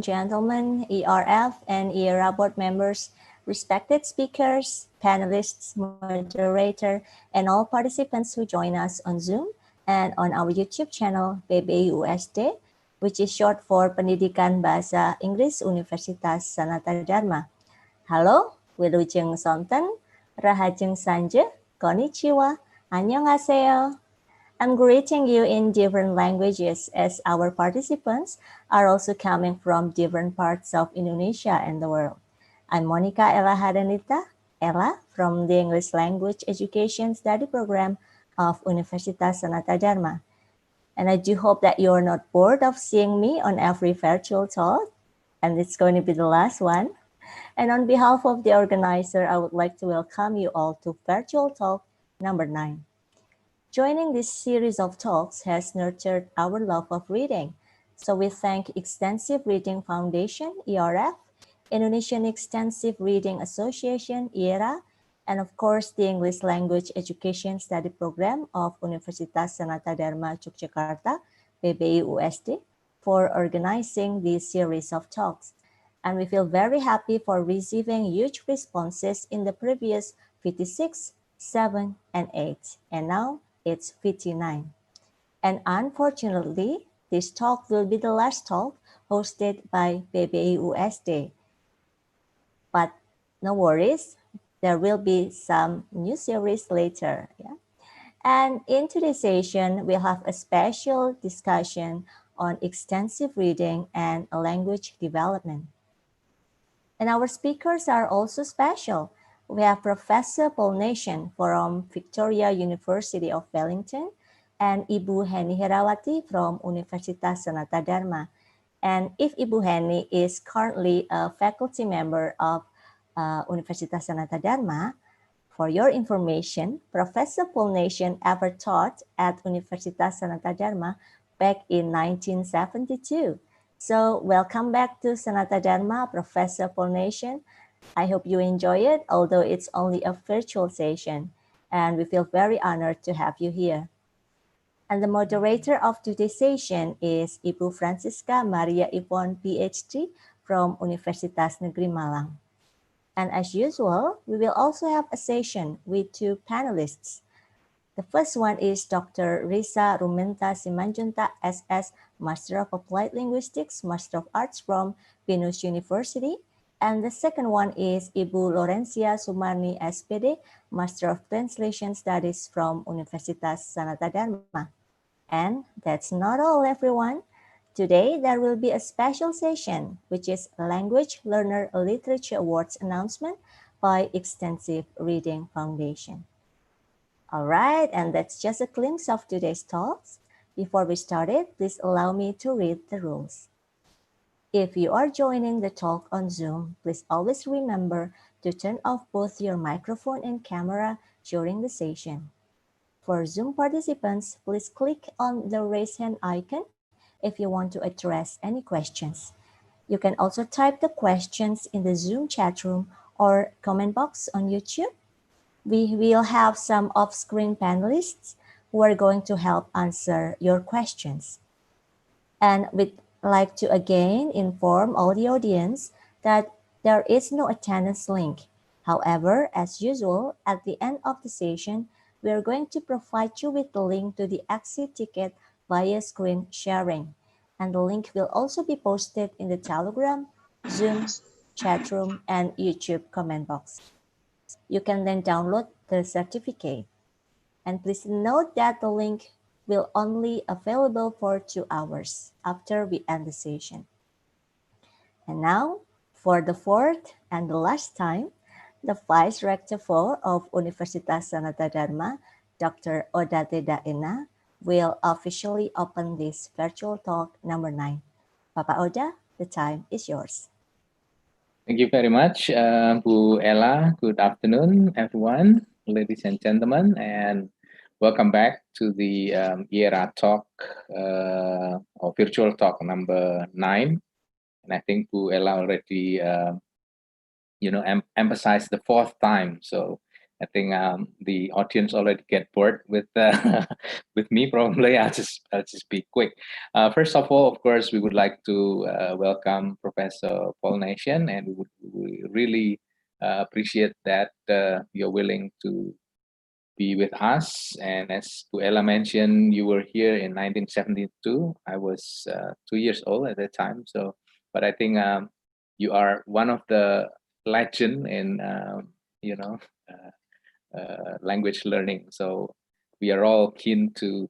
gentlemen, ERF and ERA board members, respected speakers, panelists, moderator, and all participants who join us on Zoom and on our YouTube channel, PBIUSD, which is short for Pendidikan Bahasa Inggris Universitas Sanata Dharma. Halo, Wilujeng Sonten, Rahajeng Sanje, Konnichiwa, Annyeonghaseyo. I'm greeting you in different languages as our participants are also coming from different parts of Indonesia and the world. I'm Monica Ella Hadanita, Ella from the English Language Education Study Program of Universitas Sanata Dharma. And I do hope that you're not bored of seeing me on every virtual talk, and it's going to be the last one. And on behalf of the organizer, I would like to welcome you all to Virtual Talk number 9. Joining this series of talks has nurtured our love of reading. So we thank Extensive Reading Foundation, ERF, Indonesian Extensive Reading Association, IERA, and of course the English Language Education Study Program of Universitas Sanata Dharma Yogyakarta, PBIUSD, for organizing this series of talks. And we feel very happy for receiving huge responses in the previous 56, 7, and 8. And now, it's 59. And unfortunately, this talk will be the last talk hosted by PBIUSD. But no worries, there will be some new series later. Yeah? And in today's session, we'll have a special discussion on extensive reading and language development. And our speakers are also special. We have Professor Paul Nation from Victoria University of Wellington and Ibu Henny Herawati from Universitas Sanata Dharma. And if Ibu Henny is currently a faculty member of Universitas Sanata Dharma, for your information, Professor Paul Nation ever taught at Universitas Sanata Dharma back in 1972. So welcome back to Sanata Dharma, Professor Paul Nation. I hope you enjoy it, although it's only a virtual session, and we feel very honored to have you here. And the moderator of today's session is Ibu Francisca Maria Ivone, Ph.D. from Universitas Negeri Malang. And as usual, we will also have a session with two panelists. The first one is Dr. Risa Rumentha Simanjuntak, SS, Master of Applied Linguistics, Master of Arts from Binus University. And the second one is Ibu Laurentia Sumarni, S.Pd, Master of Translation Studies from Universitas Sanata Dharma. And that's not all, everyone. Today, there will be a special session, which is Language Learner Literature Awards Announcement by Extensive Reading Foundation. All right, and that's just a glimpse of today's talks. Before we start it, please allow me to read the rules. If you are joining the talk on Zoom, please always remember to turn off both your microphone and camera during the session. For Zoom participants, please click on the raise hand icon if you want to address any questions. You can also type the questions in the Zoom chat room or comment box on YouTube. We will have some off-screen panelists who are going to help answer your questions. And we'd like to again inform all the audience that there is no attendance link. However, as usual, at the end of the session, we are going to provide you with the link to the exit ticket via screen sharing. And the link will also be posted in the Telegram, Zoom, chat room, and YouTube comment box. You can then download the certificate. And please note that the link will only available for 2 hours after we end the session. And now, for the fourth and the last time, the Vice Rector of Universitas Sanata Dharma, Dr. Odate Daena, will officially open this virtual talk number 9. Bapak Oda, the time is yours. Thank you very much, Bu Ella. Good afternoon, everyone, ladies and gentlemen, and welcome back to the ERA talk or virtual talk number 9. And I think Bu Ella already, emphasized the 4th time. So I think the audience already get bored with with me. Probably I'll just be quick. First of all, of course, we would like to welcome Professor Paul Nation, and we really appreciate that you're willing to be with us. And as Ella mentioned, you were here in 1972. I was 2 years old at that time. So, but I think you are one of the legend in you know. Language learning. So we are all keen to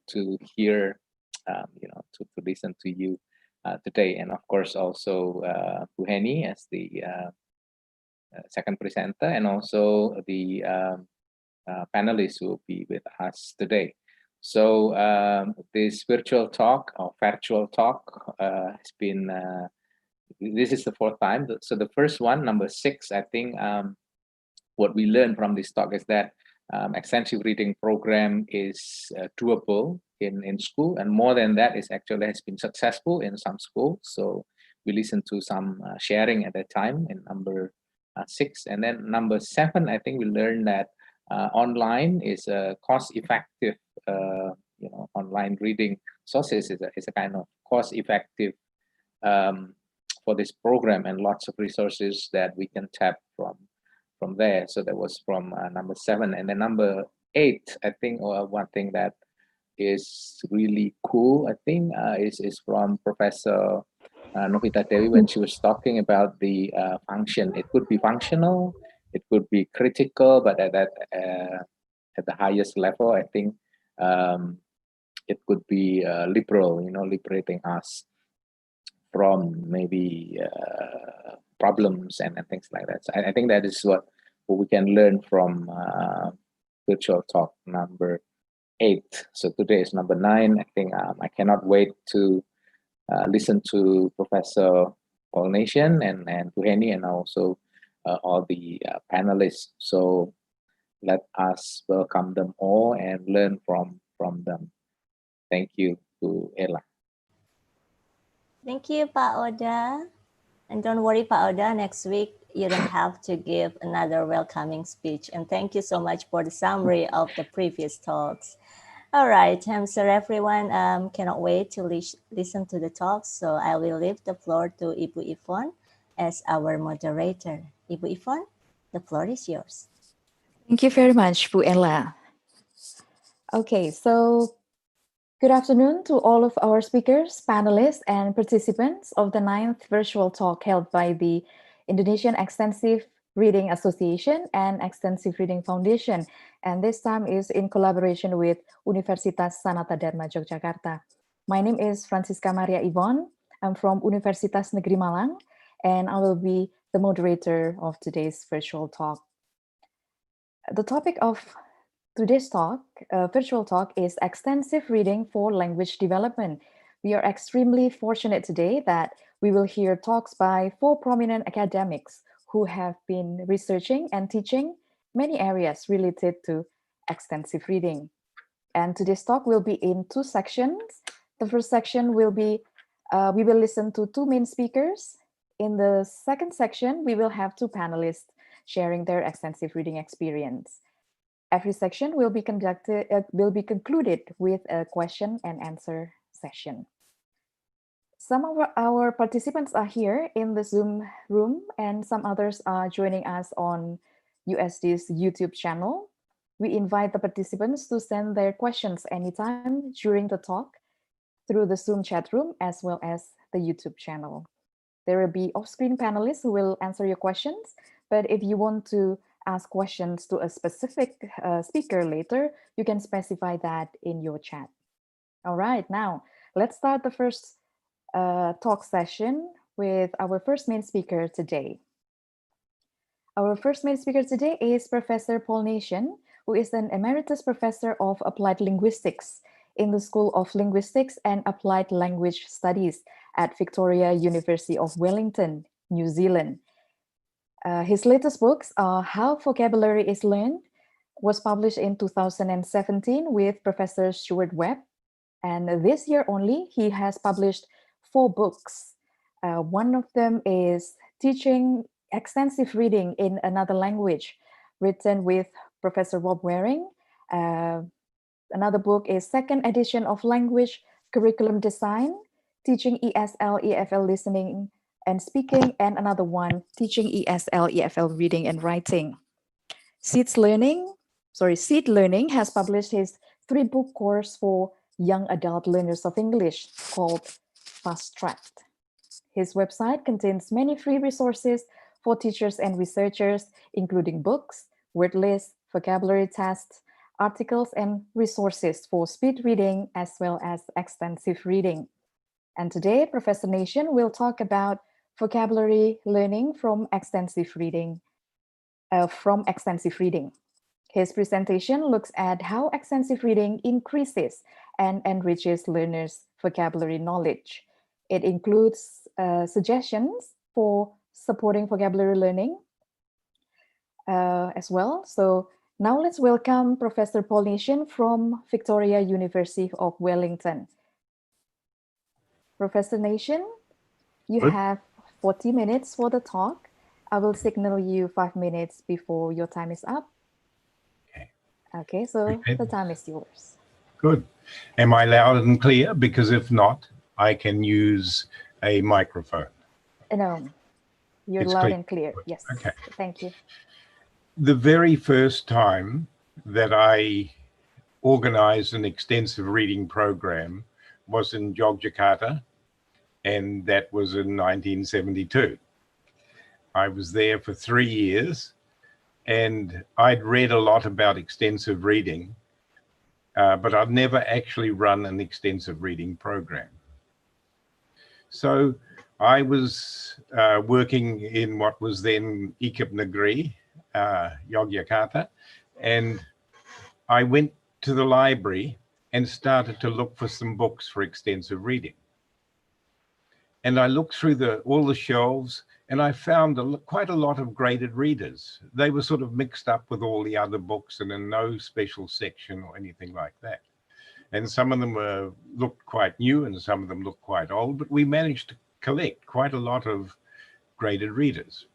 hear, to listen to you today, and of course also Bu Henny as the second presenter, and also the panelists who will be with us today. So this virtual talk or vERtual talk has been. This is the fourth time. So the first one, number 6, I think. What we learned from this talk is that extensive reading program is doable in school, and more than that, is actually has been successful in some schools. So we listened to some sharing at that time in number 6, and then number 7, I think we learned that online is a cost-effective, online reading sources is a kind of cost-effective for this program, and lots of resources that we can tap from there. So that was from number 7, and then number 8, I think one thing that is really cool, I think, is from Professor Novita Dewi when she was talking about the function. It could be functional, it could be critical, but at the highest level, I think it could be liberal, liberating us from maybe problems and things like that. So I think that is what we can learn from virtual talk number 8. So today is number 9. I think I cannot wait to listen to Professor Paul Nation and Bu Henny, and also all the panelists. So let us welcome them all and learn from them. Thank you to Ella. Thank you, Pak Oda. And don't worry, Pak Oda, next week you don't have to give another welcoming speech. And thank you so much for the summary of the previous talks. All right, I'm sure everyone cannot wait to listen to the talks. So I will leave the floor to Ibu Ivone as our moderator. Ibu Ivone, the floor is yours. Thank you very much, Bu Ella. Okay, so good afternoon to all of our speakers, panelists, and participants of the 9th virtual talk held by the Indonesian Extensive Reading Association and Extensive Reading Foundation. And this time is in collaboration with Universitas Sanata Dharma Yogyakarta. My name is Francisca Maria Ivone. I'm from Universitas Negeri Malang, and I will be the moderator of today's virtual talk. The topic of today's talk, virtual talk, is extensive reading for language development. We are extremely fortunate today that we will hear talks by 4 prominent academics who have been researching and teaching many areas related to extensive reading. And today's talk will be in 2 sections. The first section will be, we will listen to 2 main speakers. In the second section, we will have 2 panelists sharing their extensive reading experience. Every section will be concluded with a question and answer session. Some of our participants are here in the Zoom room, and some others are joining us on USD's YouTube channel. We invite the participants to send their questions anytime during the talk through the Zoom chat room as well as the YouTube channel. There will be off-screen panelists who will answer your questions, but if you want to ask questions to a specific speaker later, you can specify that in your chat. All right, now let's start the first talk session with our first main speaker today. Our first main speaker today is Professor Paul Nation, who is an emeritus professor of applied linguistics in the School of Linguistics and Applied Language Studies at Victoria University of Wellington, New Zealand. His latest books are How Vocabulary is Learned, was published in 2017 with Professor Stuart Webb. And this year only, he has published 4 books. One of them is Teaching Extensive Reading in Another Language, written with Professor Rob Waring. Another book is Second Edition of Language Curriculum Design, Teaching ESL, EFL Listening and Speaking, and another one, Teaching ESL, EFL Reading and Writing. Seed Learning has published his 3-book course for young adult learners of English called Fast Tracked. His website contains many free resources for teachers and researchers, including books, word lists, vocabulary tests, articles, and resources for speed reading as well as extensive reading. And today, Professor Nation will talk about vocabulary learning from extensive reading. His presentation looks at how extensive reading increases and enriches learners' vocabulary knowledge. It includes suggestions for supporting vocabulary learning as well. So now let's welcome Professor Paul Nation from Victoria University of Wellington. Professor Nation, you have 40 minutes for the talk. I will signal you 5 minutes before your time is up. Okay, so the time is yours. Good. Am I loud and clear? Because if not, I can use a microphone. No, you're It's loud clear. and clear. Yes. Okay. Thank you. The very first time that I organized an extensive reading program was in Yogyakarta, and that was in 1972. I was there for 3 years, and I'd read a lot about extensive reading, but I'd never actually run an extensive reading program. So I was working in what was then Ikip Negeri, Yogyakarta, and I went to the library and started to look for some books for extensive reading. And I looked through all the shelves, and I found quite a lot of graded readers. They were sort of mixed up with all the other books and in no special section or anything like that. And some of them looked quite new and some of them looked quite old, but we managed to collect quite a lot of graded readers.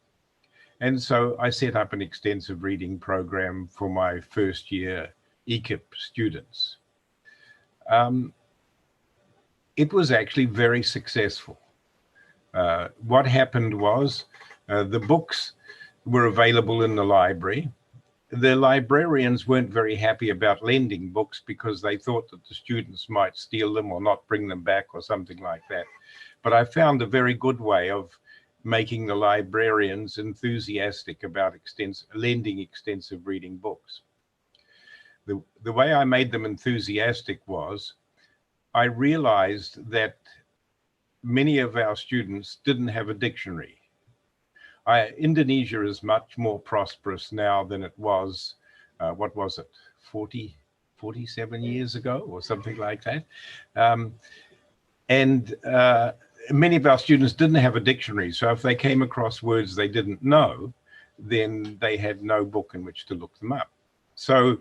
And so I set up an extensive reading program for my first year EKIP students. It was actually very successful. What happened was the books were available in the library. The librarians weren't very happy about lending books because they thought that the students might steal them or not bring them back or something like that. But I found a very good way of making the librarians enthusiastic about lending extensive reading books. The way I made them enthusiastic was I realized that many of our students didn't have a dictionary. Indonesia is much more prosperous now than it was, what was it, 47 years ago or something like that. Many of our students didn't have a dictionary. So if they came across words they didn't know, then they had no book in which to look them up. So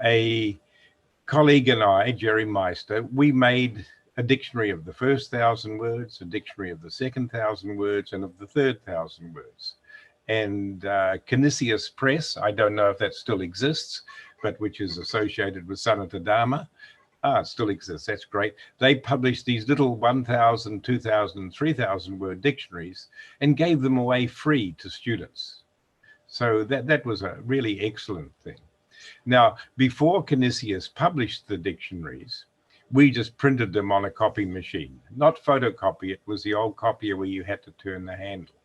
a colleague and I, Jerry Meister, we made a dictionary of the first 1,000 words, a dictionary of the second 1,000 words, and of the third 1,000 words. And Canisius Press, I don't know if that still exists, but which is associated with Sanata Dharma. It still exists, that's great. They published these little 1,000, 2,000, 3,000 word dictionaries and gave them away free to students. So that was a really excellent thing. Now, before Canisius published the dictionaries, we just printed them on a copy machine, not photocopy. It was the old copier where you had to turn the handle.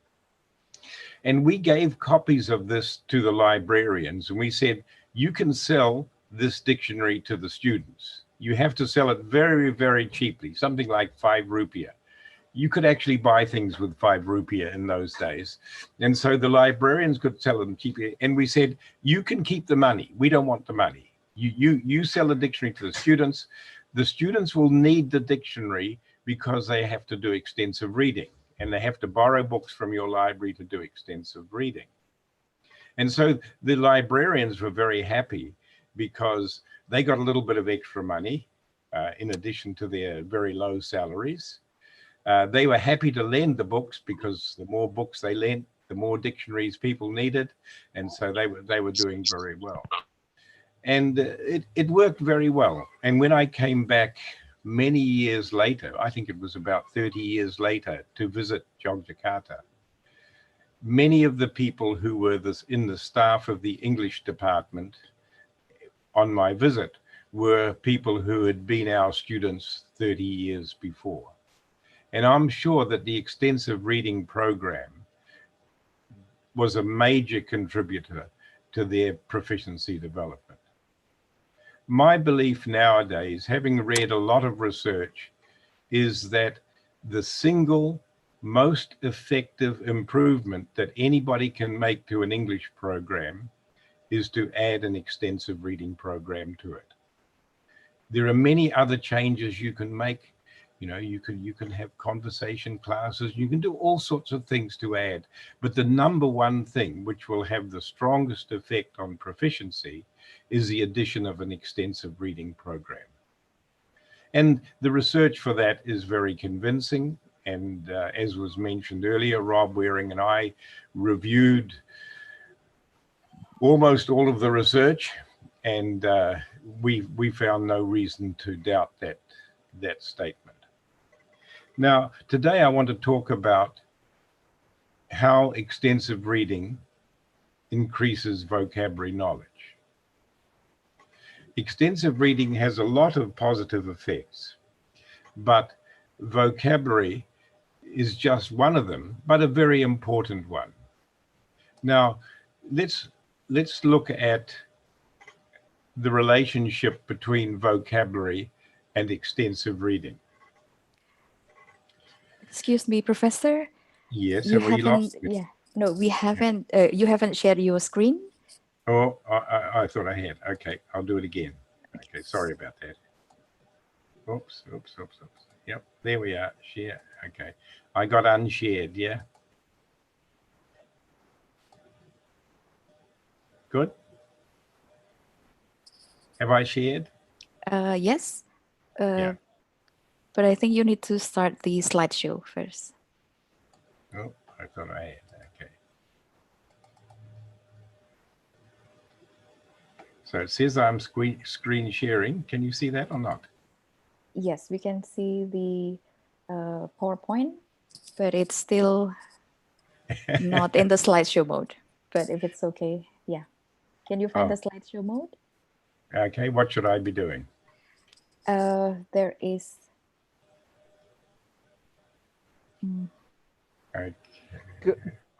And we gave copies of this to the librarians, and we said, you can sell this dictionary to the students. You have to sell it very, very cheaply, something like 5 rupiah. You could actually buy things with 5 rupiah in those days. And so the librarians could sell them cheaply. And we said, you can keep the money. We don't want the money. You sell the dictionary to the students. The students will need the dictionary because they have to do extensive reading and they have to borrow books from your library to do extensive reading. And so the librarians were very happy because they got a little bit of extra money in addition to their very low salaries. They were happy to lend the books because the more books they lent, the more dictionaries people needed. And so they were doing very well. And it worked very well. And when I came back many years later, I think it was about 30 years later, to visit Yogyakarta, many of the people who were in the staff of the English department on my visit were people who had been our students 30 years before. And I'm sure that the extensive reading program was a major contributor to their proficiency development. My belief nowadays, having read a lot of research, is that the single most effective improvement that anybody can make to an English program is to add an extensive reading program to it. There are many other changes you can make. You know, you can have conversation classes, you can do all sorts of things to add, but the number one thing which will have the strongest effect on proficiency is the addition of an extensive reading program. And the research for that is very convincing. And as was mentioned earlier, Rob Waring and I reviewed almost all of the research, and we found no reason to doubt that statement. Now, today I want to talk about how extensive reading increases vocabulary knowledge. Extensive reading has a lot of positive effects, but vocabulary is just one of them, but a very important one. Now, let's look at the relationship between vocabulary and extensive reading. Excuse me, Professor. Yes, You have we lost me? Yeah, no, we haven't. You haven't shared your screen. Oh, I thought I had. Okay, I'll do it again. Okay, sorry about that. Oops. Yep, there we are. Share. Okay, I got unshared. Yeah. Good. Have I shared? Yes. Yeah. But I think you need to start the slideshow first. Oh, I thought I had. Okay. So it says I'm screen sharing. Can you see that or not? Yes, we can see the PowerPoint, but it's still not in the slideshow mode. But if it's okay, yeah. Can you find the slideshow mode? Okay, what should I be doing? There is. Okay.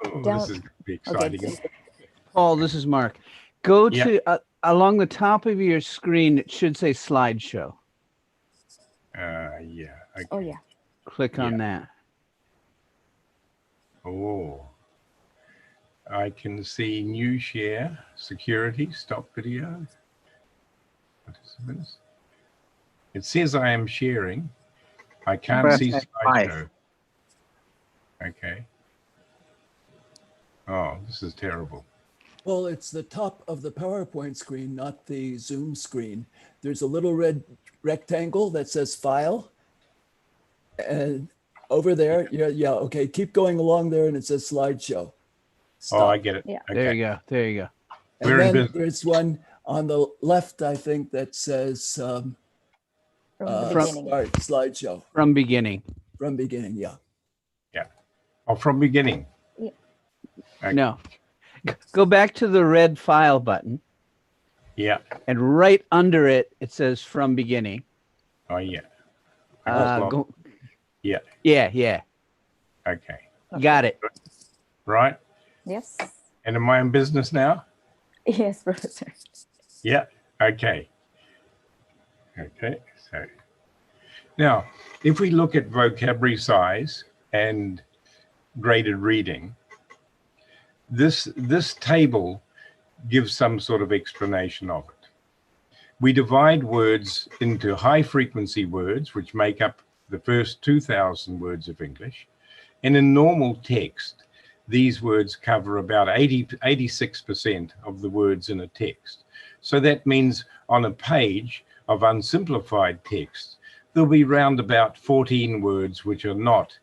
Oh, Down. this is going to be exciting. Okay. Paul, this is Mark. Go to along the top of your screen. It should say slideshow. Yeah. Okay. Oh yeah. Click on that. Oh, I can see new share, security, stop video. Participants. It says I am sharing. I can't see slideshow. Okay. Oh, this is terrible. Well, it's the top of the PowerPoint screen, not the Zoom screen. There's a little red rectangle that says File. And over there, yeah, okay, keep going along there, and it says Slideshow. Stop. Oh, I get it. Yeah. Okay. There you go. There you go. And then there's one on the left, I think, that says From the beginning. Start Slideshow. From beginning. From beginning, yeah. Yeah. Oh, from beginning. Yeah. Okay. No. Go back to the red file button. Yeah. And right under it, it says from beginning. Oh, yeah. Yeah. Okay. Got it. Right. Yes. And am I in business now? Yes, Professor. Yeah. Okay. Okay. So now, if we look at vocabulary size and graded reading, this table gives some sort of explanation of it. We divide words into high frequency words, which make up the first 2,000 words of English. And in normal text, these words cover about 86% of the words in a text. So that means on a page of unsimplified text, there'll be round about 14 words which are not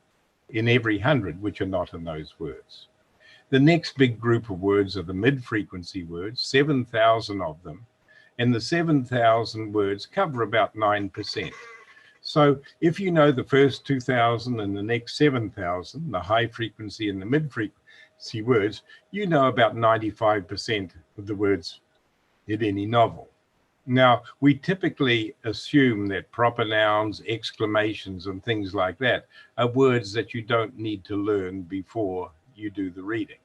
in every 100, which are not in those words. The next big group of words are the mid-frequency words, 7,000 of them, and the 7,000 words cover about 9%. So if you know the first 2,000 and the next 7,000, the high frequency and the mid frequency words, you know about 95% of the words in any novel. Now, we typically assume that proper nouns, exclamations, and things like that are words that you don't need to learn before you do the reading.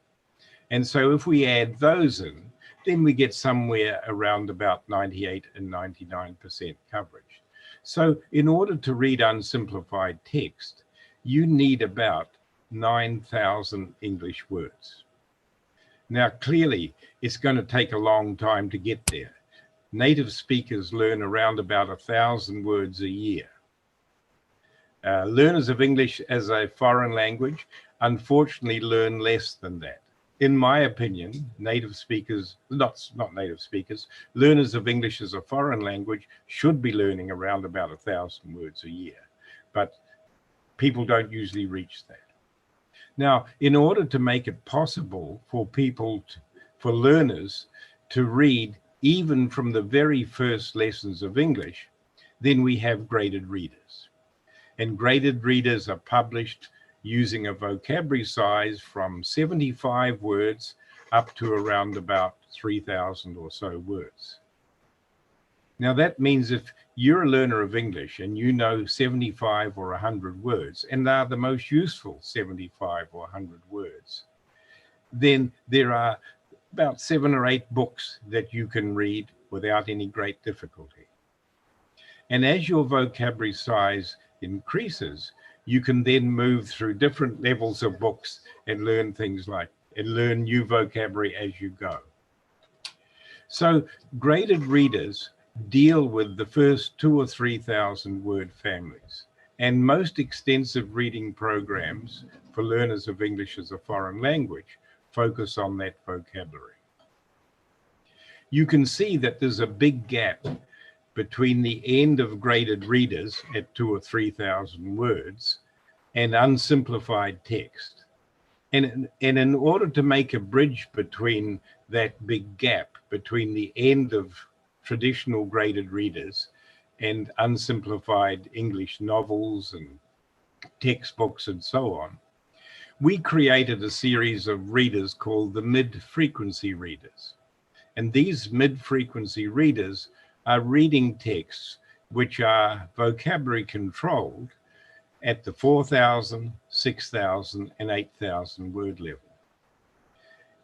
And so if we add those in, then we get somewhere around about 98 and 99% coverage. So in order to read unsimplified text, you need about 9,000 English words. Now, clearly, it's going to take a long time to get there. Native speakers learn around about 1,000 words a year. Learners of English as a foreign language, unfortunately, learn less than that. In my opinion, native speakers, not native speakers, learners of English as a foreign language should be learning around about 1,000 words a year, but people don't usually reach that. Now, in order to make it possible for people, for learners to read even from the very first lessons of English, then we have graded readers. And graded readers are published using a vocabulary size from 75 words up to around about 3,000 or so words. Now that means if you're a learner of English and you know 75 or 100 words, and they are the most useful 75 or 100 words, then there are about 7 or 8 books that you can read without any great difficulty. And as your vocabulary size increases, you can then move through different levels of books and learn things like, and learn new vocabulary as you go. So graded readers deal with the first 2,000 or 3,000 word families, and most extensive reading programs for learners of English as a foreign language focus on that vocabulary. You can see that there's a big gap between the end of graded readers at 2,000 or 3,000 words and unsimplified text. And in order to make a bridge between that big gap between the end of traditional graded readers and unsimplified English novels and textbooks and so on, we created a series of readers called the mid-frequency readers. And these mid-frequency readers are reading texts which are vocabulary controlled at the 4,000, 6,000, and 8,000 word level.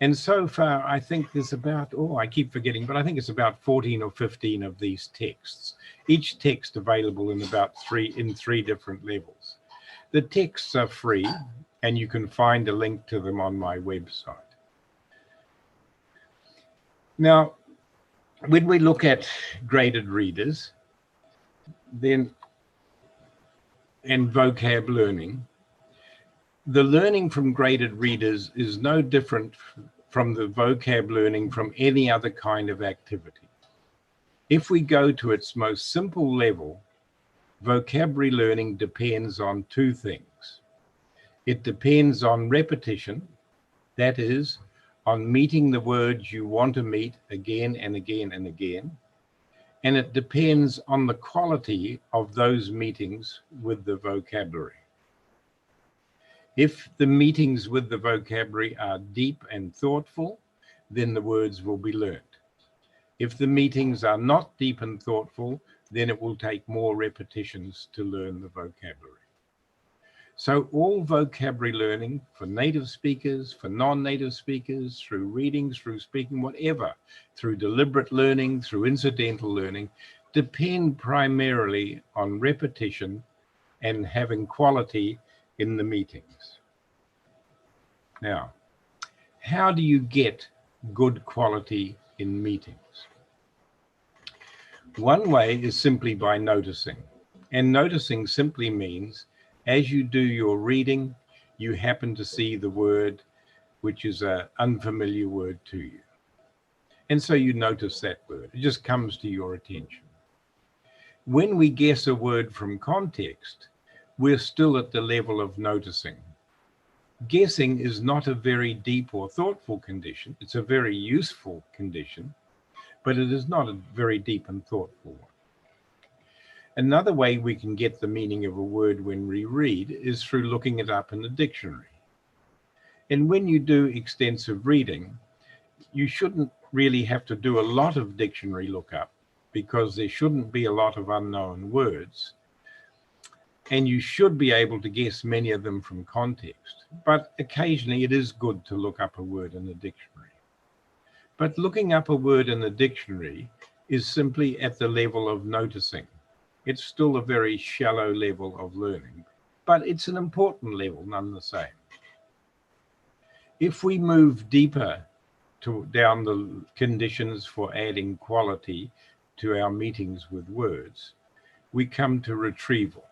And so far, I think there's about, I keep forgetting, but I think it's about 14 or 15 of these texts, each text available in about three different levels. The texts are free, and you can find a link to them on my website. Now, when we look at graded readers, then, and vocab learning, the learning from graded readers is no different from the vocab learning from any other kind of activity. If we go to its most simple level, vocabulary learning depends on 2 things. It depends on repetition, that is, on meeting the words you want to meet again and again and again. And it depends on the quality of those meetings with the vocabulary. If the meetings with the vocabulary are deep and thoughtful, then the words will be learned. If the meetings are not deep and thoughtful, then it will take more repetitions to learn the vocabulary. So all vocabulary learning for native speakers, for non-native speakers, through reading, through speaking, whatever, through deliberate learning, through incidental learning, depend primarily on repetition and having quality in the meetings. Now, how do you get good quality in meetings? One way is simply by noticing. And noticing simply means as you do your reading, you happen to see the word which is an unfamiliar word to you. And so you notice that word. It just comes to your attention. When we guess a word from context, we're still at the level of noticing. Guessing is not a very deep or thoughtful condition. It's a very useful condition, but it is not a very deep and thoughtful one. Another way we can get the meaning of a word when we read is through looking it up in the dictionary. And when you do extensive reading, you shouldn't really have to do a lot of dictionary lookup, because there shouldn't be a lot of unknown words. And you should be able to guess many of them from context. But occasionally it is good to look up a word in the dictionary. But looking up a word in the dictionary is simply at the level of noticing. It's still a very shallow level of learning, but it's an important level none the same. If we move deeper down the conditions for adding quality to our meetings with words, we come to retrieval.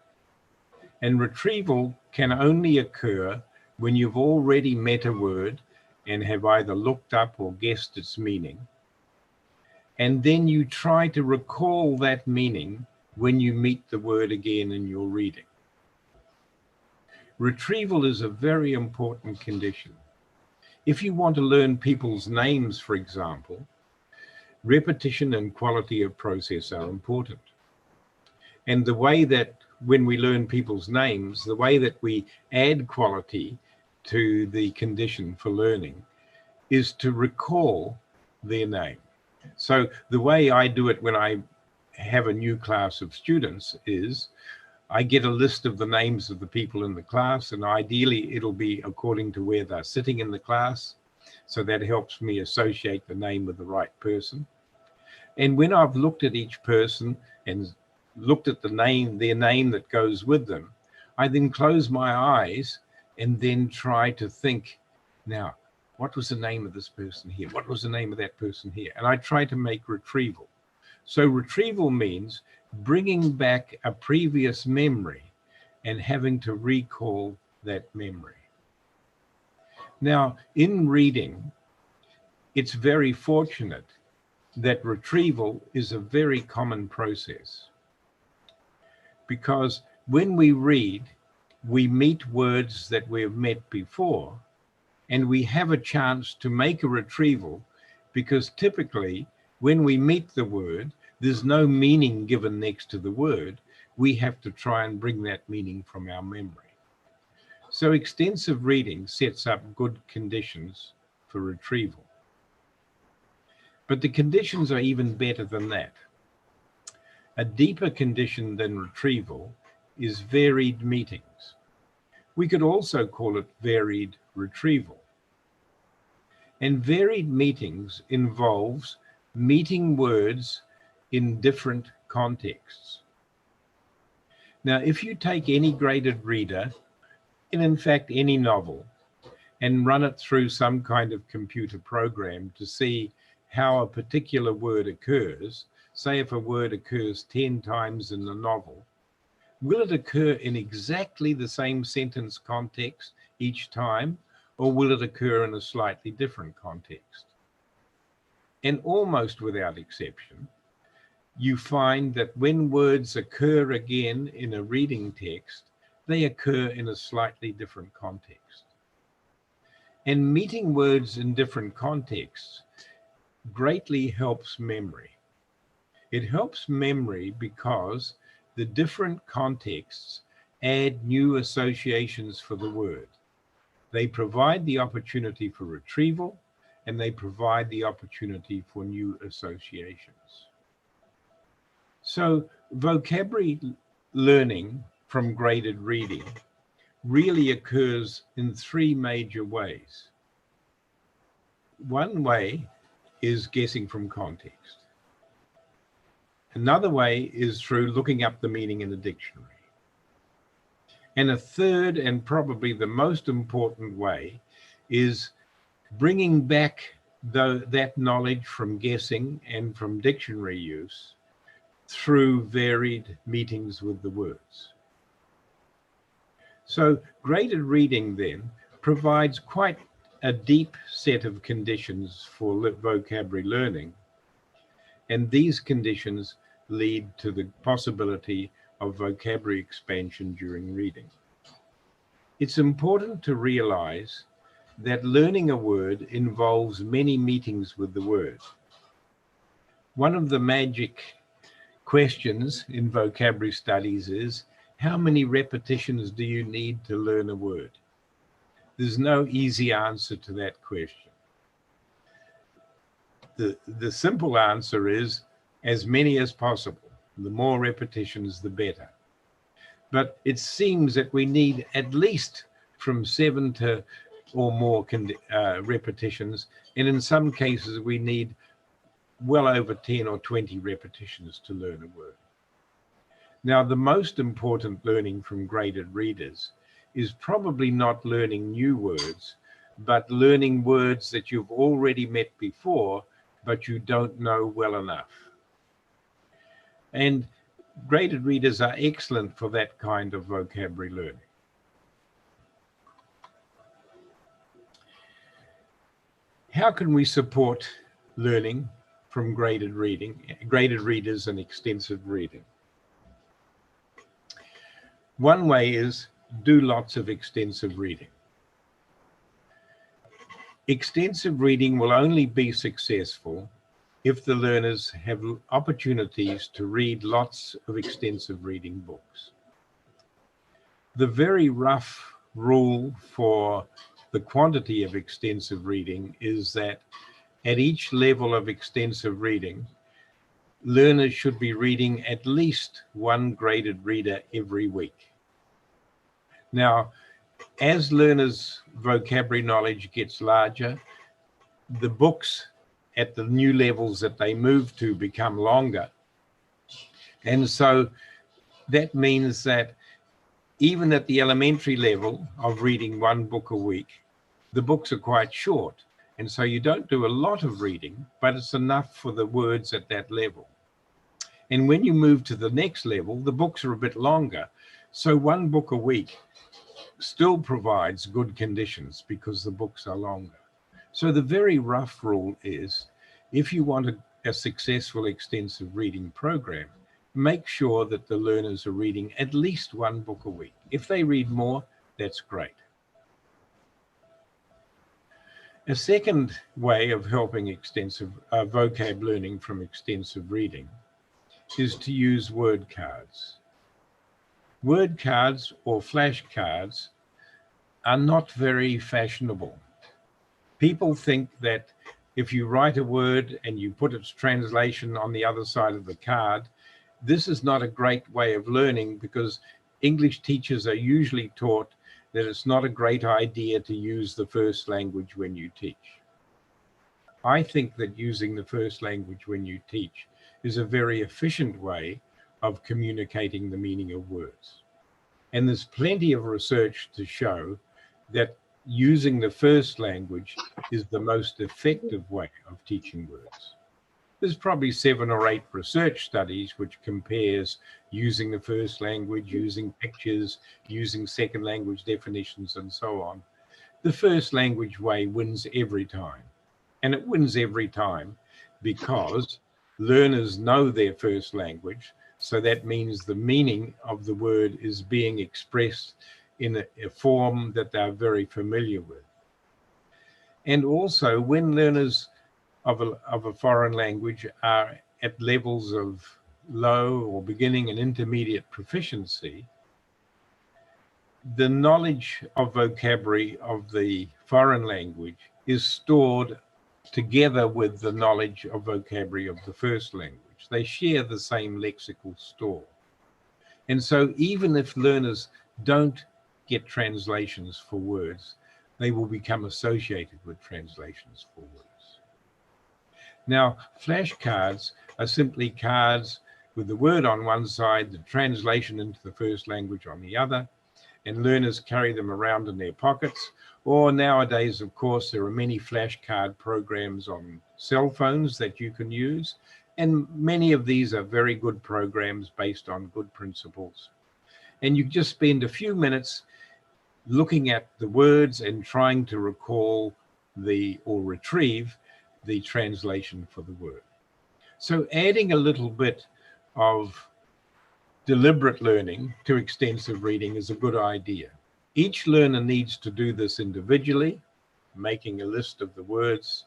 And retrieval can only occur when you've already met a word and have either looked up or guessed its meaning. And then you try to recall that meaning when you meet the word again in your reading. Retrieval is a very important condition. If you want to learn people's names, for example, repetition and quality of process are important. And the way that when we learn people's names, the way that we add quality to the condition for learning is to recall their name. So the way I do it when I have a new class of students is I get a list of the names of the people in the class, and ideally it'll be according to where they're sitting in the class. So that helps me associate the name with the right person. And when I've looked at each person and looked at their name that goes with them, I then close my eyes and then try to think, now, what was the name of this person here? What was the name of that person here? And I try to make retrieval. So retrieval means bringing back a previous memory and having to recall that memory. Now, in reading, it's very fortunate that retrieval is a very common process, because when we read, we meet words that we have met before, and we have a chance to make a retrieval, because typically when we meet the word, there's no meaning given next to the word. We have to try and bring that meaning from our memory. So extensive reading sets up good conditions for retrieval. But the conditions are even better than that. A deeper condition than retrieval is varied meetings. We could also call it varied retrieval. And varied meetings involves meeting words in different contexts. Now, if you take any graded reader, and in fact any novel, and run it through some kind of computer program to see how a particular word occurs, say if a word occurs 10 times in the novel, will it occur in exactly the same sentence context each time, or will it occur in a slightly different context? And almost without exception, you find that when words occur again in a reading text, they occur in a slightly different context. And meeting words in different contexts greatly helps memory. It helps memory because the different contexts add new associations for the word. They provide the opportunity for retrieval, and they provide the opportunity for new associations. So vocabulary learning from graded reading really occurs in three major ways. One way is guessing from context. Another way is through looking up the meaning in a dictionary. And a third, and probably the most important way, is bringing back that knowledge from guessing and from dictionary use through varied meetings with the words. So graded reading then provides quite a deep set of conditions for vocabulary learning. And these conditions lead to the possibility of vocabulary expansion during reading. It's important to realize that learning a word involves many meetings with the word. One of the magic questions in vocabulary studies is, how many repetitions do you need to learn a word? There's no easy answer to that question. The simple answer is as many as possible. The more repetitions, the better. But it seems that we need at least from 7 to or more repetitions, and in some cases we need well over 10 or 20 repetitions to learn a word. Now, the most important learning from graded readers is probably not learning new words, but learning words that you've already met before, but you don't know well enough. And graded readers are excellent for that kind of vocabulary learning. How can we support learning from graded readers and extensive reading? One way is do lots of extensive reading. Extensive reading will only be successful if the learners have opportunities to read lots of extensive reading books. The very rough rule for the quantity of extensive reading is that at each level of extensive reading, learners should be reading at least one graded reader every week. Now, as learners' vocabulary knowledge gets larger, the books at the new levels that they move to become longer. And so that means that even at the elementary level of reading one book a week, the books are quite short. And so you don't do a lot of reading, but it's enough for the words at that level. And when you move to the next level, the books are a bit longer. So one book a week still provides good conditions because the books are longer. So the very rough rule is, if you want a successful extensive reading program, make sure that the learners are reading at least one book a week. If they read more, that's great. A second way of helping extensive vocab learning from extensive reading is to use word cards. Word cards or flashcards are not very fashionable. People think that if you write a word and you put its translation on the other side of the card, this is not a great way of learning, because English teachers are usually taught that it's not a great idea to use the first language when you teach. I think that using the first language when you teach is a very efficient way of communicating the meaning of words. And there's plenty of research to show that using the first language is the most effective way of teaching words. There's probably 7 or 8 research studies which compares using the first language, using pictures, using second language definitions, and so on. The first language way wins every time. And it wins every time because learners know their first language. So that means the meaning of the word is being expressed in a form that they're very familiar with. And also, when learners of a foreign language are at levels of low or beginning and intermediate proficiency, the knowledge of vocabulary of the foreign language is stored together with the knowledge of vocabulary of the first language. They share the same lexical store. And so even if learners don't get translations for words, they will become associated with translations for words. Now, flashcards are simply cards with the word on one side, the translation into the first language on the other, and learners carry them around in their pockets. Or nowadays, of course, there are many flashcard programs on cell phones that you can use. And many of these are very good programs based on good principles. And you just spend a few minutes looking at the words and trying to recall or retrieve the translation for the word. So adding a little bit of deliberate learning to extensive reading is a good idea. Each learner needs to do this individually, making a list of the words,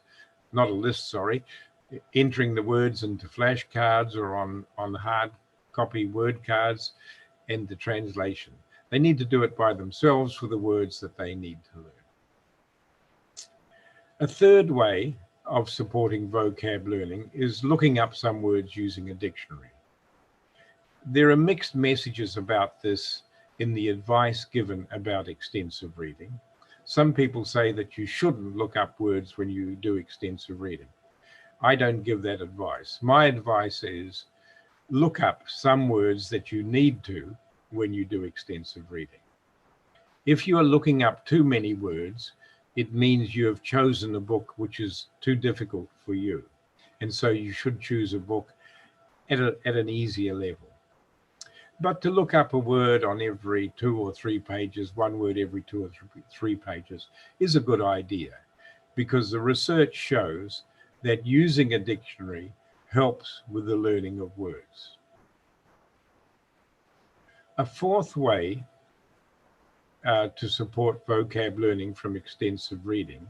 not a list, sorry, entering the words into flashcards or on hard copy word cards, and the translation. They need to do it by themselves for the words that they need to learn. A third way of supporting vocab learning is looking up some words using a dictionary. There are mixed messages about this in the advice given about extensive reading. Some people say that you shouldn't look up words when you do extensive reading. I don't give that advice. My advice is look up some words that you need to when you do extensive reading. If you are looking up too many words, it means you have chosen a book which is too difficult for you. And so you should choose a book at an easier level. But to look up a word on every 2 or 3 pages, one word every 2 or 3 pages, is a good idea, because the research shows that using a dictionary helps with the learning of words. A fourth way to support vocab learning from extensive reading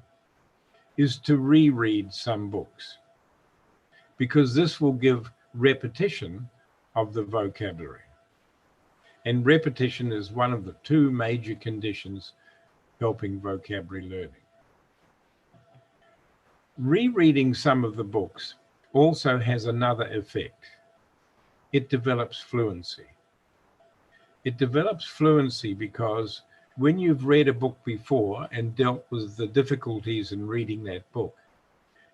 is to reread some books, because this will give repetition of the vocabulary. And repetition is one of the 2 major conditions helping vocabulary learning. Rereading some of the books also has another effect. It develops fluency. It develops fluency because when you've read a book before and dealt with the difficulties in reading that book,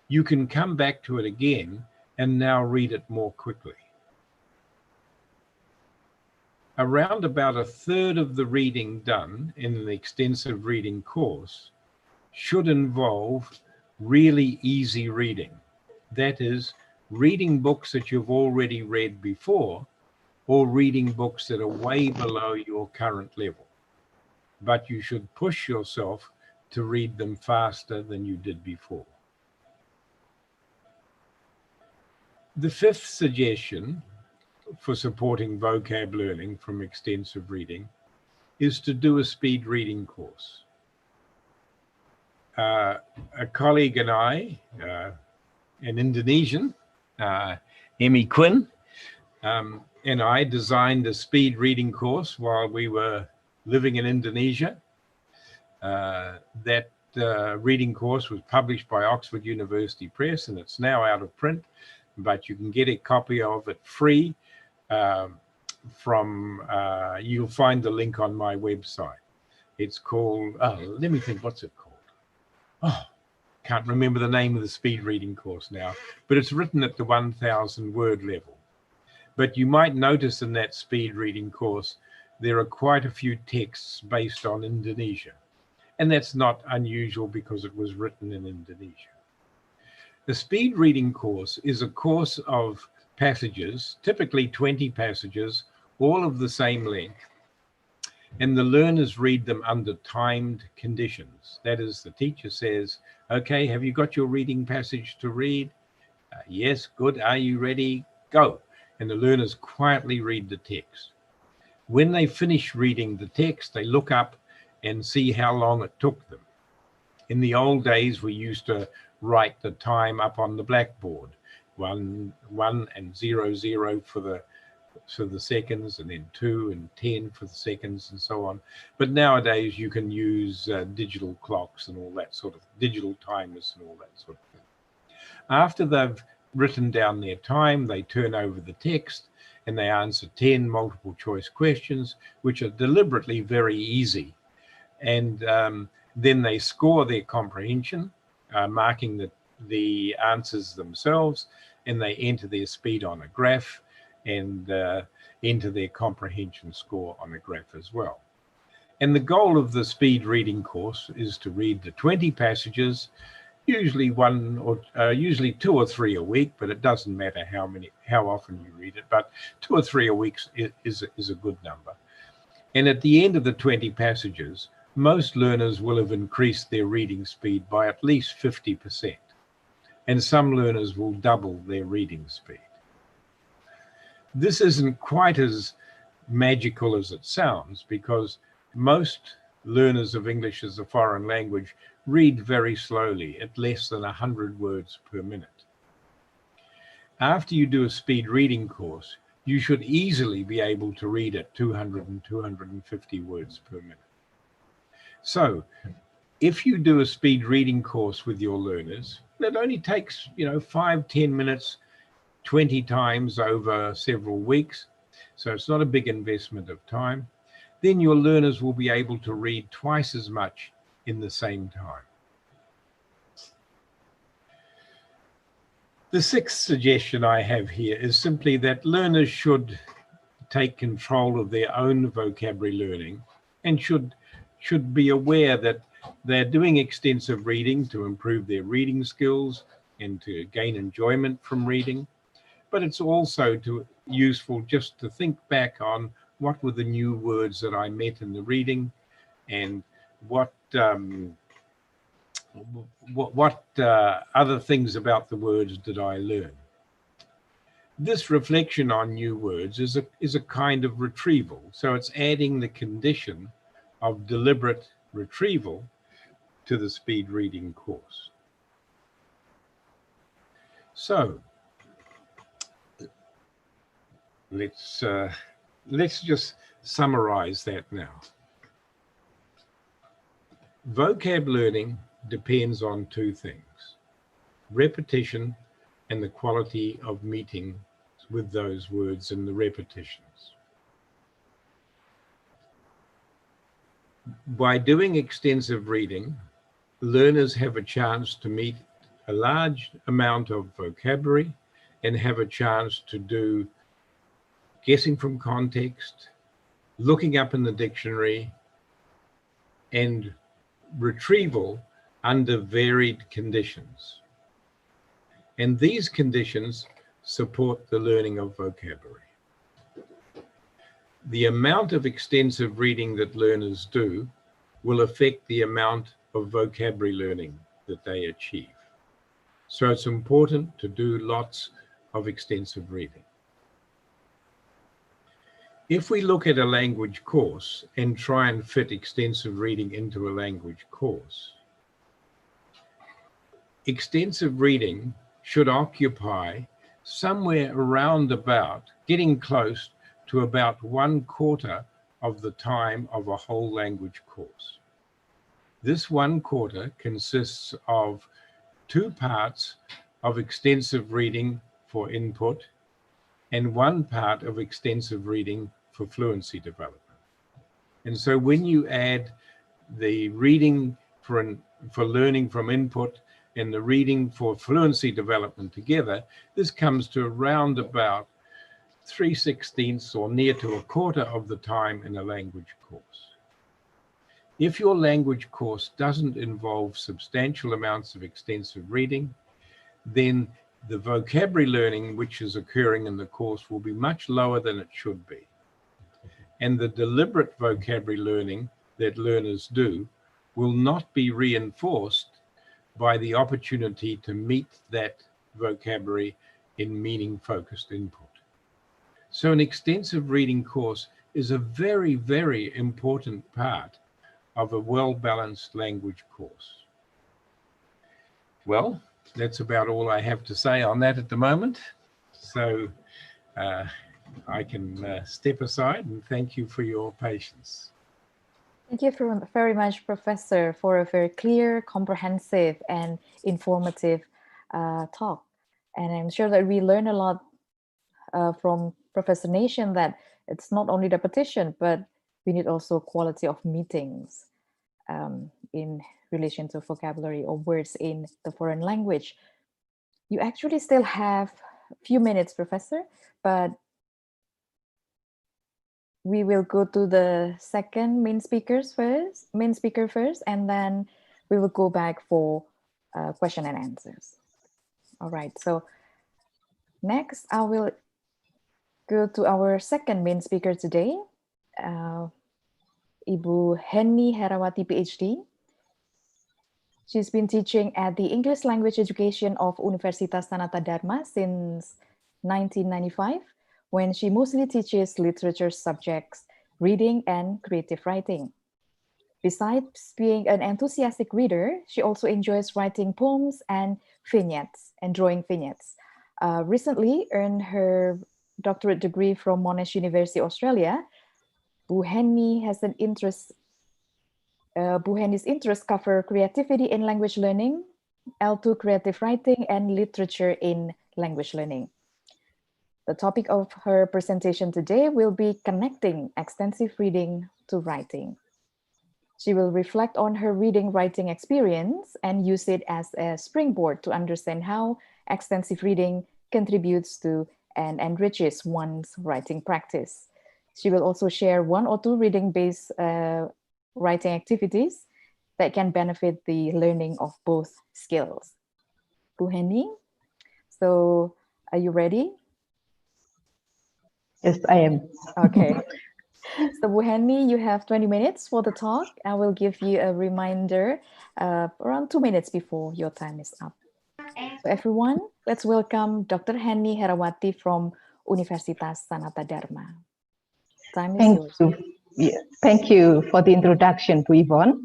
you can come back to it again and now read it more quickly. Around about 1/3 of the reading done in an extensive reading course should involve really easy reading. That is, reading books that you've already read before, or reading books that are way below your current level. But you should push yourself to read them faster than you did before. The 5th suggestion for supporting vocab learning from extensive reading is to do a speed reading course. A colleague and I, an Indonesian, Emmy Quinn, and I designed a speed reading course while we were living in Indonesia. That reading course was published by Oxford University Press, and it's now out of print, but you can get a copy of it free you'll find the link on my website. It's called, let me think, what's it called? Can't remember the name of the speed reading course now, but it's written at the 1,000 word level. But you might notice in that speed reading course, there are quite a few texts based on Indonesia. And that's not unusual because it was written in Indonesia. The speed reading course is a course of passages, typically 20 passages, all of the same length. And the learners read them under timed conditions. That is, the teacher says, okay, have you got your reading passage to read? Yes, good. Are you ready? Go. And the learners quietly read the text. When they finish reading the text, they look up and see how long it took them. In the old days, we used to write the time up on the blackboard, 1 and 0 for the seconds, and then 2 and 10 for the seconds, and so on. But nowadays you can use digital clocks and all that sort of digital timers and all that sort of thing. After they've written down their time, they turn over the text and they answer 10 multiple choice questions, which are deliberately very easy. And then they score their comprehension, marking the answers themselves, and they enter their speed on a graph and enter their comprehension score on a graph as well. And the goal of the speed reading course is to read the 20 passages, usually 2 or 3 a week, but it doesn't matter how often you read it, but 2 or 3 a week is a good number. And at the end of the 20 passages, most learners will have increased their reading speed by at least 50%. And some learners will double their reading speed. This isn't quite as magical as it sounds, because most learners of English as a foreign language read very slowly at less than 100 words per minute. after you do a speed reading course, you should easily be able to read at 200 and 250 words per minute. So if you do a speed reading course with your learners, it only takes, 5-10 minutes, 20 times over several weeks. So it's not a big investment of time. Then your learners will be able to read twice as much in the same time. The sixth suggestion I have here is simply that learners should take control of their own vocabulary learning and should be aware that they're doing extensive reading to improve their reading skills and to gain enjoyment from reading. But it's also useful just to think back on what were the new words that I met in the reading and what other things about the words did I learn. This reflection on new words is a kind of retrieval. So it's adding the condition of deliberate retrieval to the speed reading course. So let's just summarize that now. Vocab learning depends on two things: repetition and the quality of meeting with those words in the repetitions. By doing extensive reading, learners have a chance to meet a large amount of vocabulary and have a chance to do guessing from context, looking up in the dictionary, and retrieval under varied conditions. And these conditions support the learning of vocabulary. The amount of extensive reading that learners do will affect the amount of vocabulary learning that they achieve. So it's important to do lots of extensive reading. If we look at a language course and try and fit extensive reading into a language course, extensive reading should occupy somewhere around about, getting close to about 1/4 of the time of a whole language course. This 1/4 consists of 2 parts of extensive reading for input and 1 part of extensive reading for fluency development. And so when you add the reading for learning from input and the reading for fluency development together, this comes to around about 3/16 or near to 1/4 of the time in a language course. If your language course doesn't involve substantial amounts of extensive reading, then the vocabulary learning which is occurring in the course will be much lower than it should be. And the deliberate vocabulary learning that learners do will not be reinforced by the opportunity to meet that vocabulary in meaning-focused input. So an extensive reading course is a very, very important part of a well-balanced language course. Well, that's about all I have to say on that at the moment. So I can step aside and thank you for your patience. Thank you very much, Professor, for a very clear, comprehensive, and informative talk. And I'm sure that we learn a lot from Professor Nation, that it's not only repetition, but we need also quality of meetings in relation to vocabulary or words in the foreign language. You actually still have a few minutes, Professor, but we will go to the second main speaker first, and then we will go back for question and answers. All right, so next I will go to our second main speaker today, Ibu Henny Herawati, Ph.D. She's been teaching at the English Language Education of Universitas Sanata Dharma since 1995, when she mostly teaches literature subjects, reading and creative writing. Besides being an enthusiastic reader, she also enjoys writing poems and vignettes and drawing vignettes. recently earned her doctorate degree from Monash University, Australia. Bu Henny has an interest. Bu Henny's interests cover creativity in language learning, L2 creative writing, and literature in language learning. The topic of her presentation today will be connecting extensive reading to writing. She will reflect on her reading-writing experience and use it as a springboard to understand how extensive reading contributes to and enriches one's writing practice. She will also share 1 or 2 reading-based writing activities that can benefit the learning of both skills. Bu Henny, so are you ready? Yes, I am. Okay. So Bu Henny, you have 20 minutes for the talk. I will give you a reminder around 2 minutes before your time is up. So everyone, let's welcome Dr. Henny Herawati from Universitas Sanata Dharma. Time is yours. Thank you. Yeah, thank you for the introduction, Bu Ivone.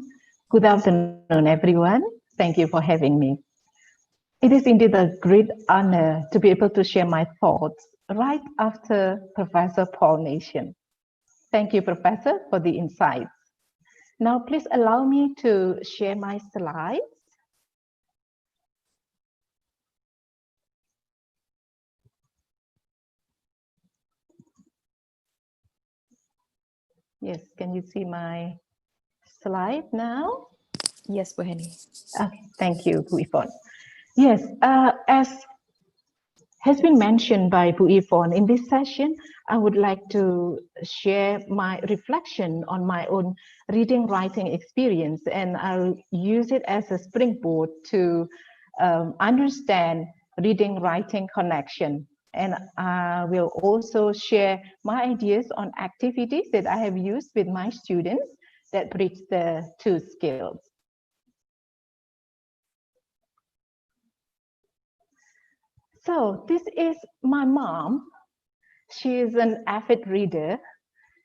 Good afternoon, everyone. Thank you for having me. It is indeed a great honor to be able to share my thoughts right after Professor Paul Nation. Thank you, Professor, for the insights. Now, please allow me to share my slides. Yes, can you see my slide now? Yes, Bu Henny. Okay, thank you, Bu Ivone. Yes, as has been mentioned by Bu Ivone, in this session, I would like to share my reflection on my own reading writing experience, and I'll use it as a springboard to understand reading writing connection. And I will also share my ideas on activities that I have used with my students that bridge the 2 skills. So this is my mom. She is an avid reader.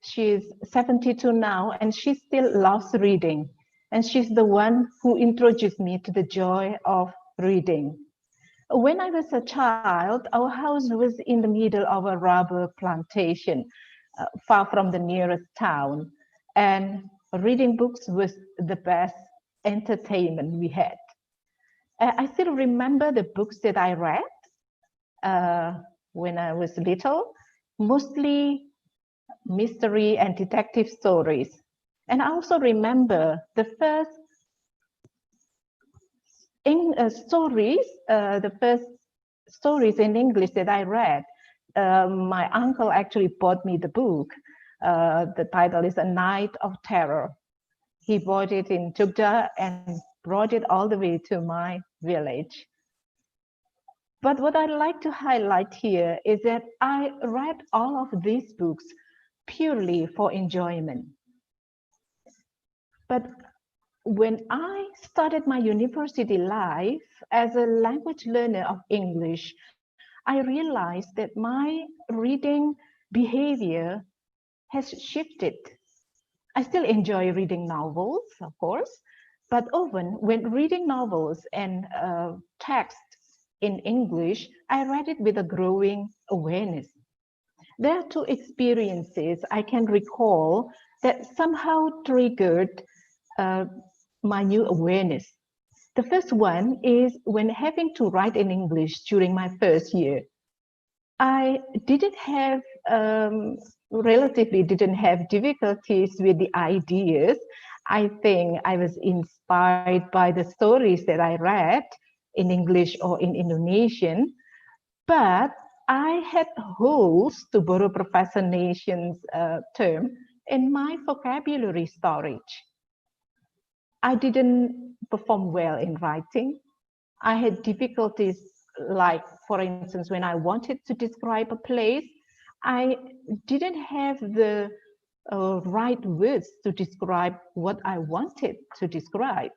She's 72 now, and she still loves reading. And she's the one who introduced me to the joy of reading. When I was a child, our house was in the middle of a rubber plantation, far from the nearest town. And reading books was the best entertainment we had. I still remember the books that I read when I was little, mostly mystery and detective stories. And I also remember the first stories in English that I read. My uncle actually bought me the book. The title is A Night of Terror. He bought it in Jogja and brought it all the way to my village. But what I'd like to highlight here is that I read all of these books purely for enjoyment. But when I started my university life as a language learner of English, I realized that my reading behavior has shifted. I still enjoy reading novels, of course, but often when reading novels and text in English, I read it with a growing awareness. There are 2 experiences I can recall that somehow triggered my new awareness. The first one is when having to write in English during my first year. I relatively didn't have difficulties with the ideas. I think I was inspired by the stories that I read in English or in Indonesian, but I had holes, to borrow Professor Nation's term, in my vocabulary storage. I didn't perform well in writing. I had difficulties, like, for instance, when I wanted to describe a place, I didn't have the right words to describe what I wanted to describe.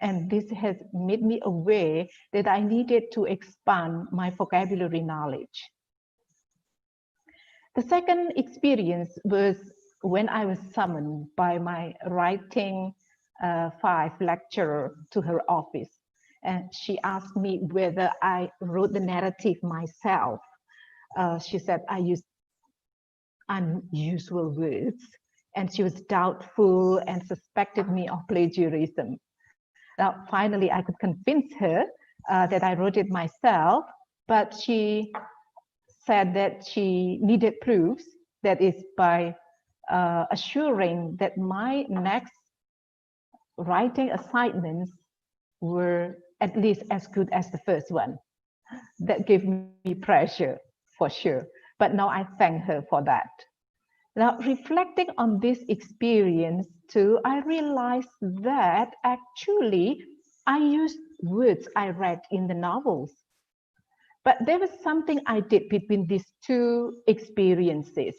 And this has made me aware that I needed to expand my vocabulary knowledge. The second experience was when I was summoned by my writing 5 lecturer to her office. and she asked me whether I wrote the narrative myself. She said I used unusual words, and she was doubtful and suspected me of plagiarism. Now, finally, I could convince her that I wrote it myself, but she said that she needed proofs, that is by assuring that my next writing assignments were at least as good as the first one. That gave me pressure for sure, but now I thank her for that. Now, reflecting on this experience too, I realized that actually I used words I read in the novels. But there was something I did between these two experiences.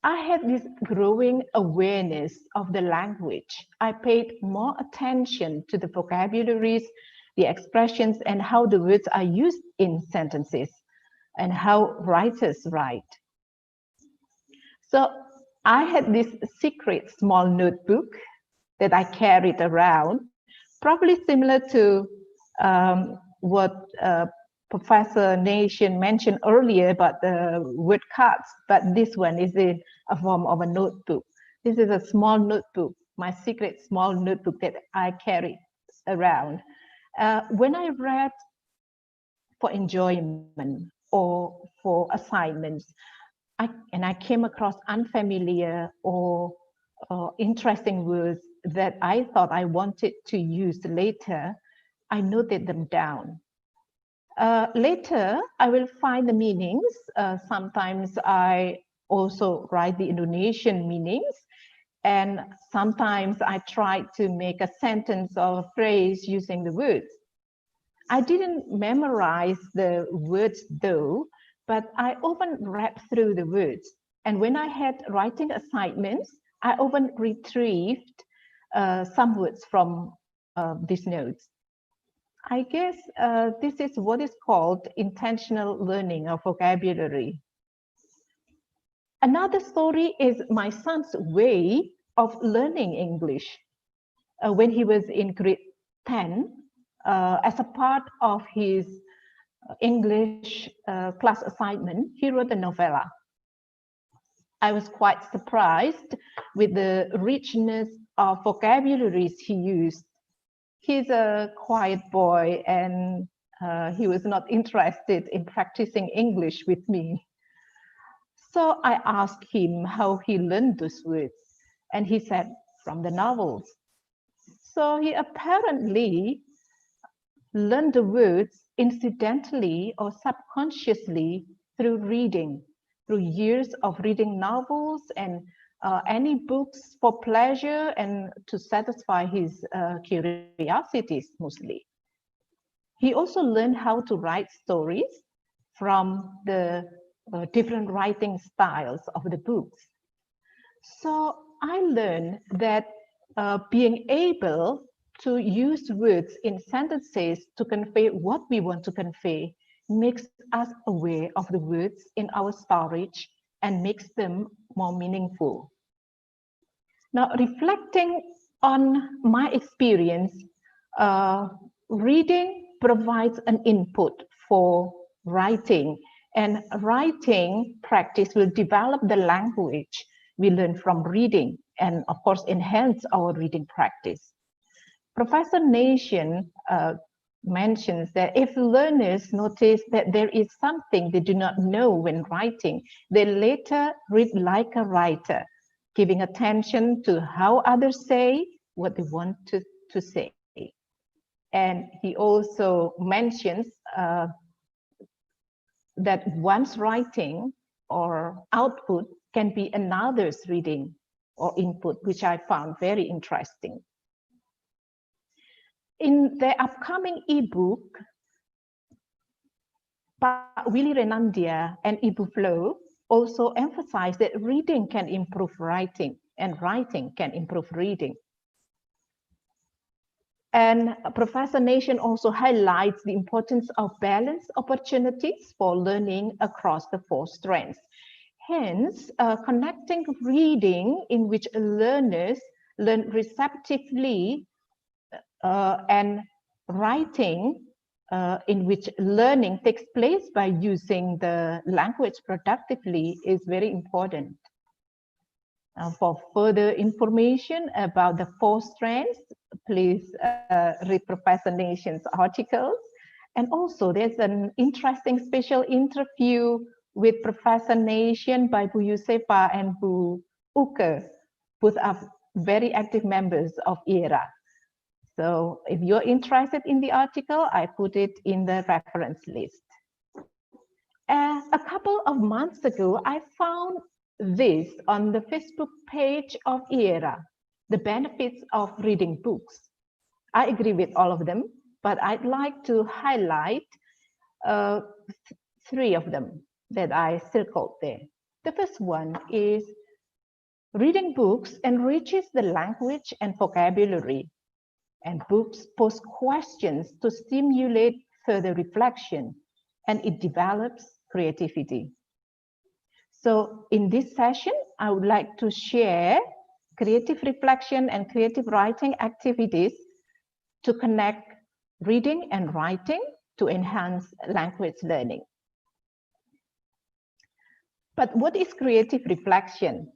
I had this growing awareness of the language. I paid more attention to the vocabularies, the expressions, and how the words are used in sentences, and how writers write. So I had this secret small notebook that I carried around, probably similar to what Professor Nation mentioned earlier about the word cards, but this one is in a form of a notebook. This is a small notebook, my secret small notebook that I carry around. When I read for enjoyment or for assignments, I came across unfamiliar or interesting words that I thought I wanted to use later, I noted them down. Later, I will find the meanings. Sometimes I also write the Indonesian meanings, and sometimes I try to make a sentence or a phrase using the words. I didn't memorize the words though, but I often read through the words. And when I had writing assignments, I often retrieved some words from these notes. I guess this is what is called intentional learning of vocabulary. Another story is my son's way of learning English. When he was in grade 10, as a part of his English class assignment, he wrote a novella. I was quite surprised with the richness of vocabularies he used. He's a quiet boy, and he was not interested in practicing English with me. So I asked him how he learned those words, and he said, from the novels. So he apparently learned the words incidentally or subconsciously through reading, through years of reading novels and any books for pleasure and to satisfy his curiosities mostly. He also learned how to write stories from the different writing styles of the books. So I learned that being able to use words in sentences to convey what we want to convey makes us aware of the words in our storage and makes them more meaningful. Now, reflecting on my experience, reading provides an input for writing, and writing practice will develop the language we learn from reading and, of course, enhance our reading practice. Professor Nation mentions that if learners notice that there is something they do not know when writing, they later read like a writer, giving attention to how others say what they want to say. And he also mentions that one's writing or output can be another's reading or input, which I found very interesting. In the upcoming ebook, Pak Willy Renandia and Ibu Flo also emphasize that reading can improve writing and writing can improve reading. And Professor Nation also highlights the importance of balanced opportunities for learning across the 4 strands. Hence, connecting reading in which learners learn receptively and writing in which learning takes place by using the language productively is very important. For further information about the 4 strands, please read Professor Nation's articles. And also there's an interesting special interview with Professor Nation by Bu Yusefa and Bu Uke, both are very active members of ERA. So if you're interested in the article, I put it in the reference list. A couple of months ago, I found this on the Facebook page of ERA, the benefits of reading books. I agree with all of them, but I'd like to highlight 3 of them that I circled there. The first one is reading books enriches the language and vocabulary, and books pose questions to stimulate further reflection, and it develops creativity. So in this session, I would like to share creative reflection and creative writing activities to connect reading and writing to enhance language learning. But what is creative reflection?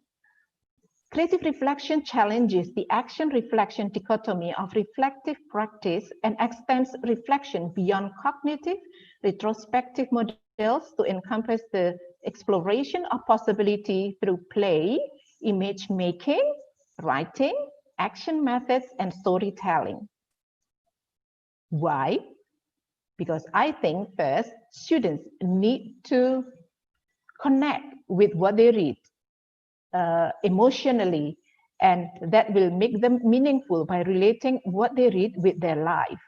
Creative reflection challenges the action-reflection dichotomy of reflective practice and extends reflection beyond cognitive, retrospective models to encompass the exploration of possibility through play, image making, writing, action methods, and storytelling. Why? Because I think first, students need to connect with what they read emotionally, and that will make them meaningful by relating what they read with their life.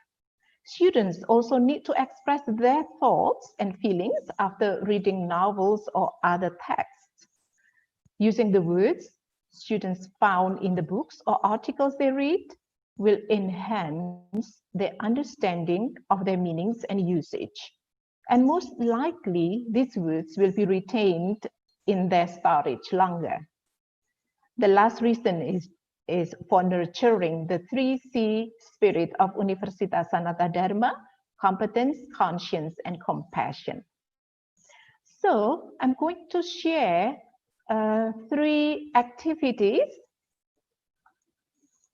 Students also need to express their thoughts and feelings after reading novels or other texts. Using the words students found in the books or articles they read will enhance their understanding of their meanings and usage. And most likely, these words will be retained in their storage longer. The last reason is for nurturing the 3C spirit of Universitas Sanata Dharma: competence, conscience, and compassion. So I'm going to share 3 activities.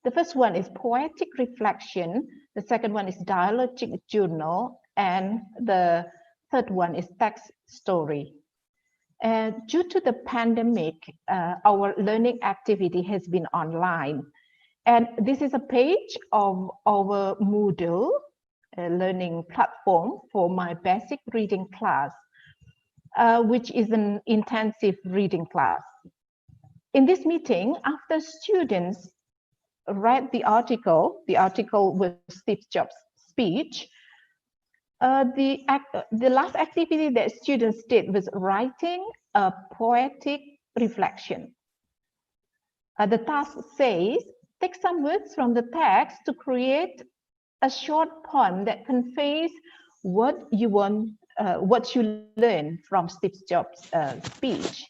The first one is poetic reflection. The second one is dialogic journal. And the third one is text story. Due to the pandemic, our learning activity has been online. And this is a page of our Moodle learning platform for my basic reading class, which is an intensive reading class. In this meeting, after students read the article was Steve Jobs' speech, the last activity that students did was writing a poetic reflection. The task says, take some words from the text to create a short poem that conveys what you want, what you learn from Steve Jobs' speech.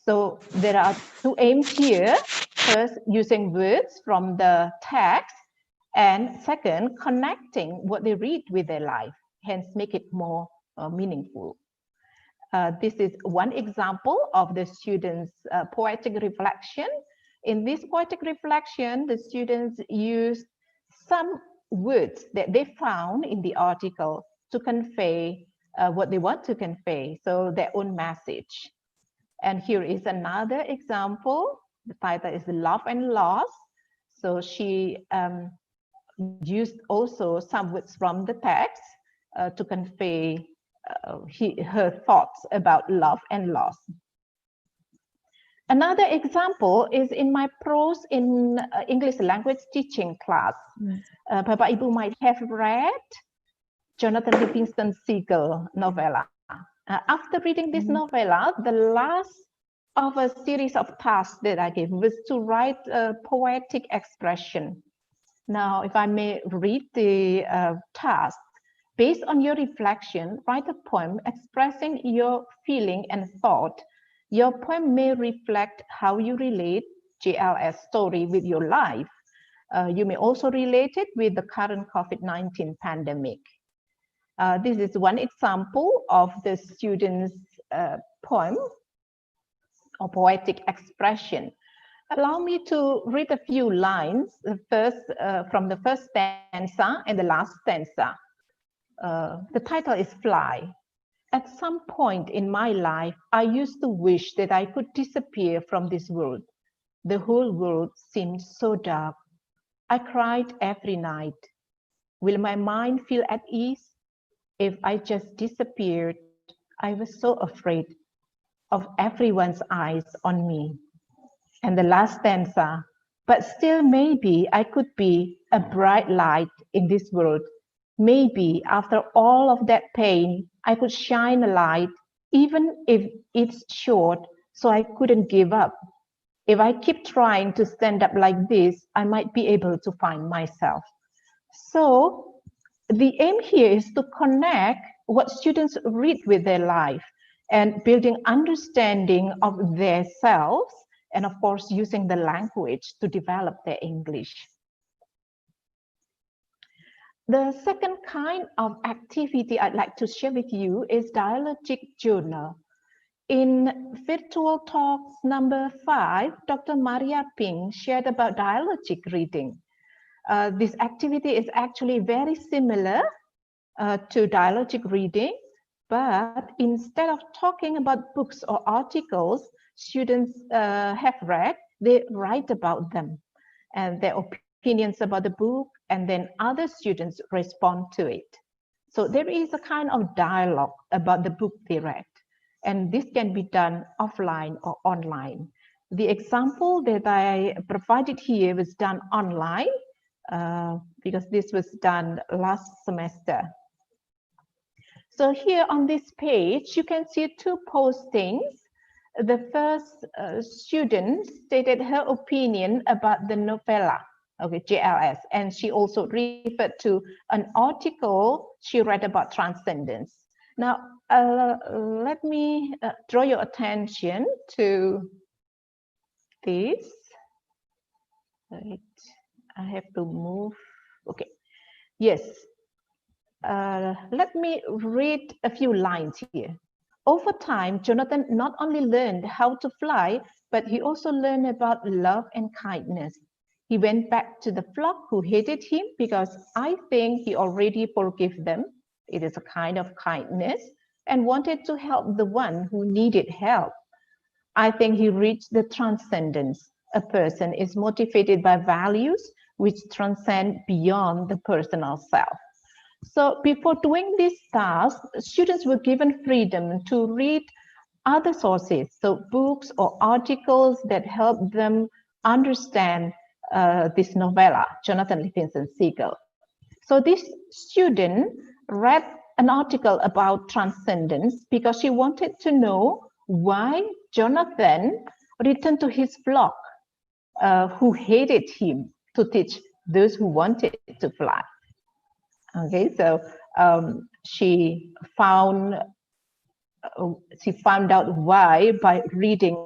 So there are 2 aims here. First, using words from the text, and second, connecting what they read with their life, hence make it more meaningful. This is one example of the students' poetic reflection. In this poetic reflection, the students use some words that they found in the article to convey what they want to convey, so their own message. And here is another example. The title is Love and Loss. So she used also some words from the text to convey her thoughts about love and loss. Another example is in my prose in English language teaching class. Bapak Ibu might have read Jonathan Livingston Seagull novella. After reading this novella, the last of a series of tasks that I gave was to write a poetic expression. Now, if I may read the task, based on your reflection, write a poem expressing your feeling and thought. Your poem may reflect how you relate JLS story with your life. You may also relate it with the current COVID-19 pandemic. This is one example of the student's poem or poetic expression. Allow me to read a few lines, from the first stanza and the last stanza. The title is Fly. At some point in my life, I used to wish that I could disappear from this world. The whole world seemed so dark. I cried every night. Will my mind feel at ease? If I just disappeared, I was so afraid of everyone's eyes on me. And the last stanza, but still maybe I could be a bright light in this world. Maybe after all of that pain, I could shine a light, even if it's short, so I couldn't give up. If I keep trying to stand up like this, I might be able to find myself. So the aim here is to connect what students read with their life and building understanding of their selves, and of course, using the language to develop their English. The second kind of activity I'd like to share with you is dialogic journal. In virtual talks number 5, Dr. Maria Ping shared about dialogic reading. This activity is actually very similar to dialogic reading, but instead of talking about books or articles students have read, they write about them and their opinions about the book, and then other students respond to it. So there is a kind of dialogue about the book they read, and this can be done offline or online. The example that I provided here was done online because this was done last semester. So here on this page, you can see 2 postings. The first student stated her opinion about the novella, okay, JLS, and she also referred to an article she read about transcendence. Now, let me draw your attention to this. Right. I have to move. Okay. Yes. Let me read a few lines here. Over time, Jonathan not only learned how to fly, but he also learned about love and kindness. He went back to the flock who hated him because I think he already forgave them. It is a kind of kindness, and wanted to help the one who needed help. I think he reached the transcendence. A person is motivated by values which transcend beyond the personal self. So before doing this task, students were given freedom to read other sources, so books or articles that help them understand this novella, Jonathan Livingston Seagull. So this student read an article about transcendence because she wanted to know why Jonathan returned to his flock who hated him to teach those who wanted to fly. Okay, so she found out why by reading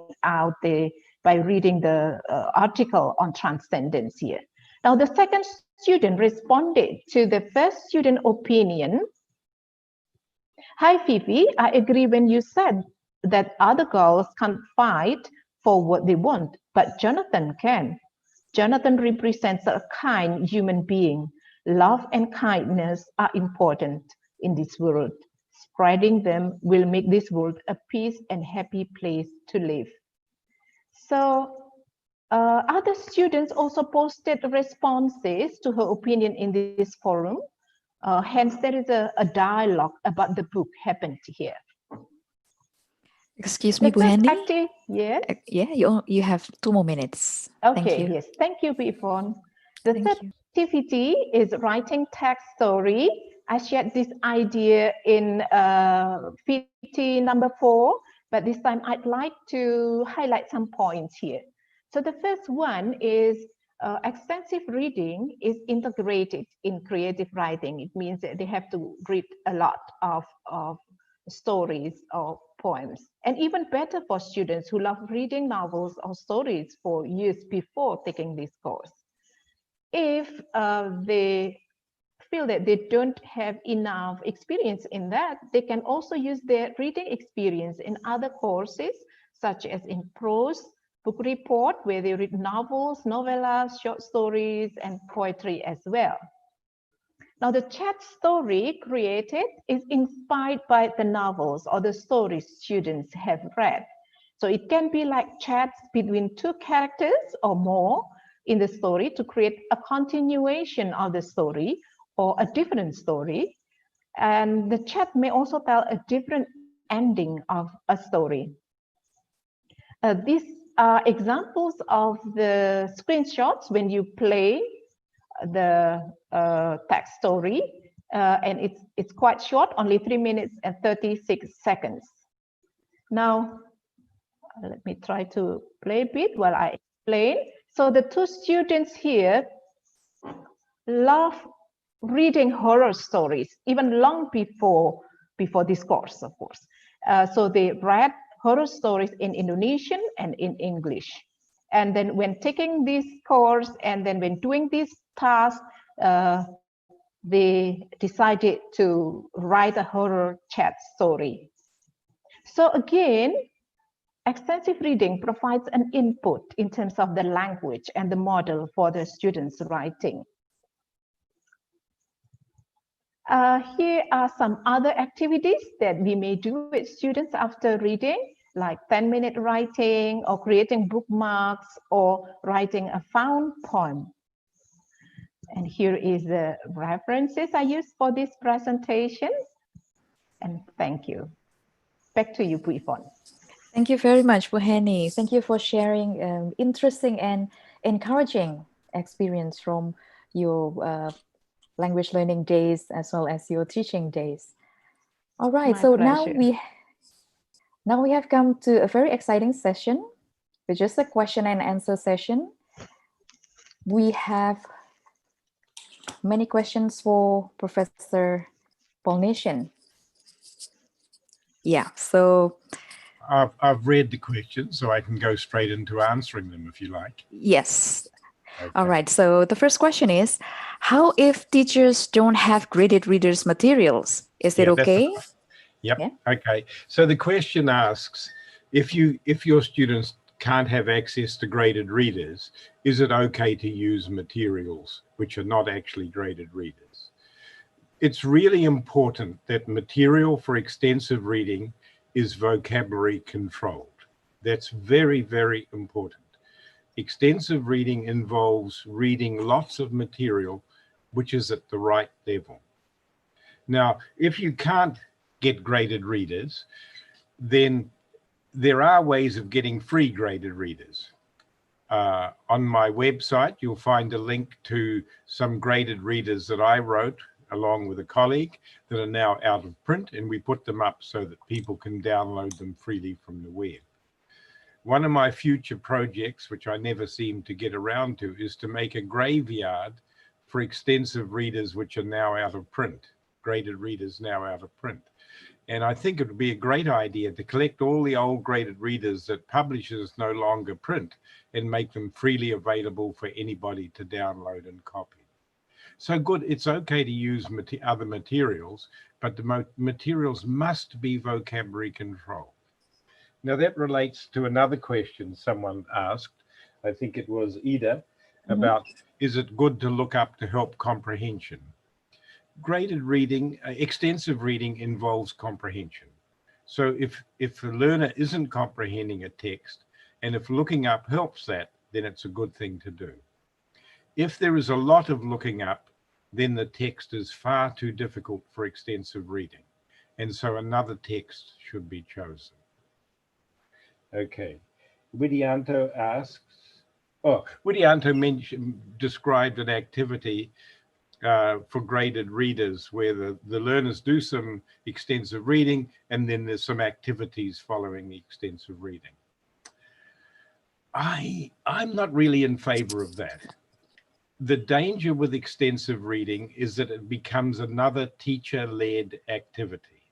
the article on transcendence here. Now, the second student responded to the first student opinion. Hi, Fifi, I agree when you said that other girls can't fight for what they want, but Jonathan can. Jonathan represents a kind human being. Love and kindness are important in this world. Spreading them will make this world a peace and happy place to live. So other students also posted responses to her opinion in this forum. Hence, there is a dialogue about the book happened here. Excuse me, Bu Henny? Yes. Yeah, you have 2 more minutes. Okay, Thank you. yes. Thank you, Yvonne. The Thank third you. activity is writing text story. I shared this idea in PT number 4, but this time I'd like to highlight some points here. So the first one is extensive reading is integrated in creative writing. It means that they have to read a lot of stories or poems, and even better for students who love reading novels or stories for years before taking this course. if they feel that they don't have enough experience in that, they can also use their reading experience in other courses, such as in prose, book report, where they read novels, novellas, short stories, and poetry as well. Now, the chat story created is inspired by the novels or the stories students have read. So it can be like chats between two characters or more in the story to create a continuation of the story or a different story. And the chat may also tell a different ending of a story. These are examples of the screenshots when you play the text story, and it's quite short, only 3 minutes and 36 seconds. Now, let me try to play a bit while I explain. So the two students here love reading horror stories, even long before this course, of course. So they read horror stories in Indonesian and in English. And then when taking this course and then when doing this task, they decided to write a horror chat story. So again, extensive reading provides an input in terms of the language and the model for the students' writing. Here are some other activities that we may do with students after reading, like 10-minute writing or creating bookmarks or writing a found poem. And here is the references I used for this presentation. And thank you. Back to you, Bu Ivone. Thank you very much, Bu Henny. Thank you for sharing interesting and encouraging experience from your language learning days as well as your teaching days. All right, so now we have come to a very exciting session, which is a question and answer session. We have many questions for Professor Polnation. Yeah, so I've read the questions, so I can go straight into answering them if you like. yes. Okay. All right, so the first question is, how if teachers don't have graded readers materials? Is it okay? Yep. Yeah. Okay. So the question asks, if your students can't have access to graded readers, is it okay to use materials which are not actually graded readers? It's really important that material for extensive reading is vocabulary controlled. That's very, very important. Extensive reading involves reading lots of material which is at the right level. Now, if you can't get graded readers, then there are ways of getting free graded readers. On my website, you'll find a link to some graded readers that I wrote along with a colleague that are now out of print, and we put them up so that people can download them freely from the web. One of my future projects, which I never seem to get around to, is to make a graveyard for extensive readers which are now out of print, graded readers now out of print. And I think it would be a great idea to collect all the old graded readers that publishers no longer print and make them freely available for anybody to download and copy. So good, it's okay to use other materials, but the materials must be vocabulary controlled. Now that relates to another question someone asked, I think it was Ida, about is it good to look up to help comprehension? Graded reading, extensive reading involves comprehension. So if the learner isn't comprehending a text, and if looking up helps that, then it's a good thing to do. If there is a lot of looking up, then the text is far too difficult for extensive reading. And so another text should be chosen. Okay, Widianto asks, Widianto described an activity for graded readers where the learners do some extensive reading and then there's some activities following the extensive reading. I'm not really in favor of that. The danger with extensive reading is that it becomes another teacher-led activity.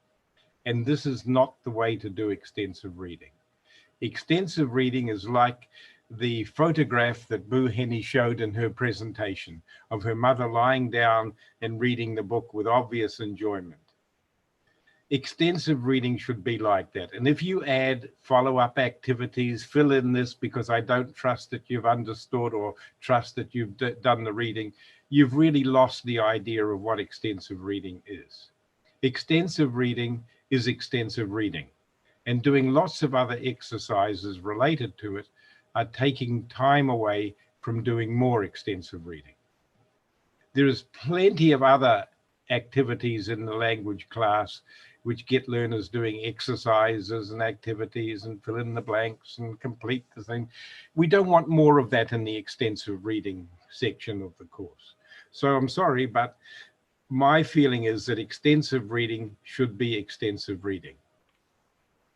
And this is not the way to do extensive reading. Extensive reading is like the photograph that Bu Henny showed in her presentation of her mother lying down and reading the book with obvious enjoyment. Extensive reading should be like that. And if you add follow-up activities, fill in this because I don't trust that you've understood or trust that you've done the reading, you've really lost the idea of what extensive reading is. Extensive reading is extensive reading. And doing lots of other exercises related to it are taking time away from doing more extensive reading. There is plenty of other activities in the language class which get learners doing exercises and activities and fill in the blanks and complete the thing. We don't want more of that in the extensive reading section of the course. So I'm sorry, but my feeling is that extensive reading should be extensive reading.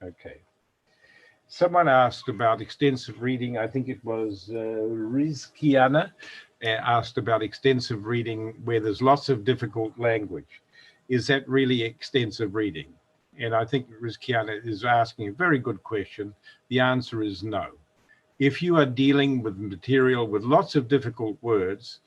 Okay. Someone asked about extensive reading. I think it was Rizkiana asked about extensive reading where there's lots of difficult language. Is that really extensive reading? And I think Rizkiana is asking a very good question. The answer is no. If you are dealing with material with lots of difficult words,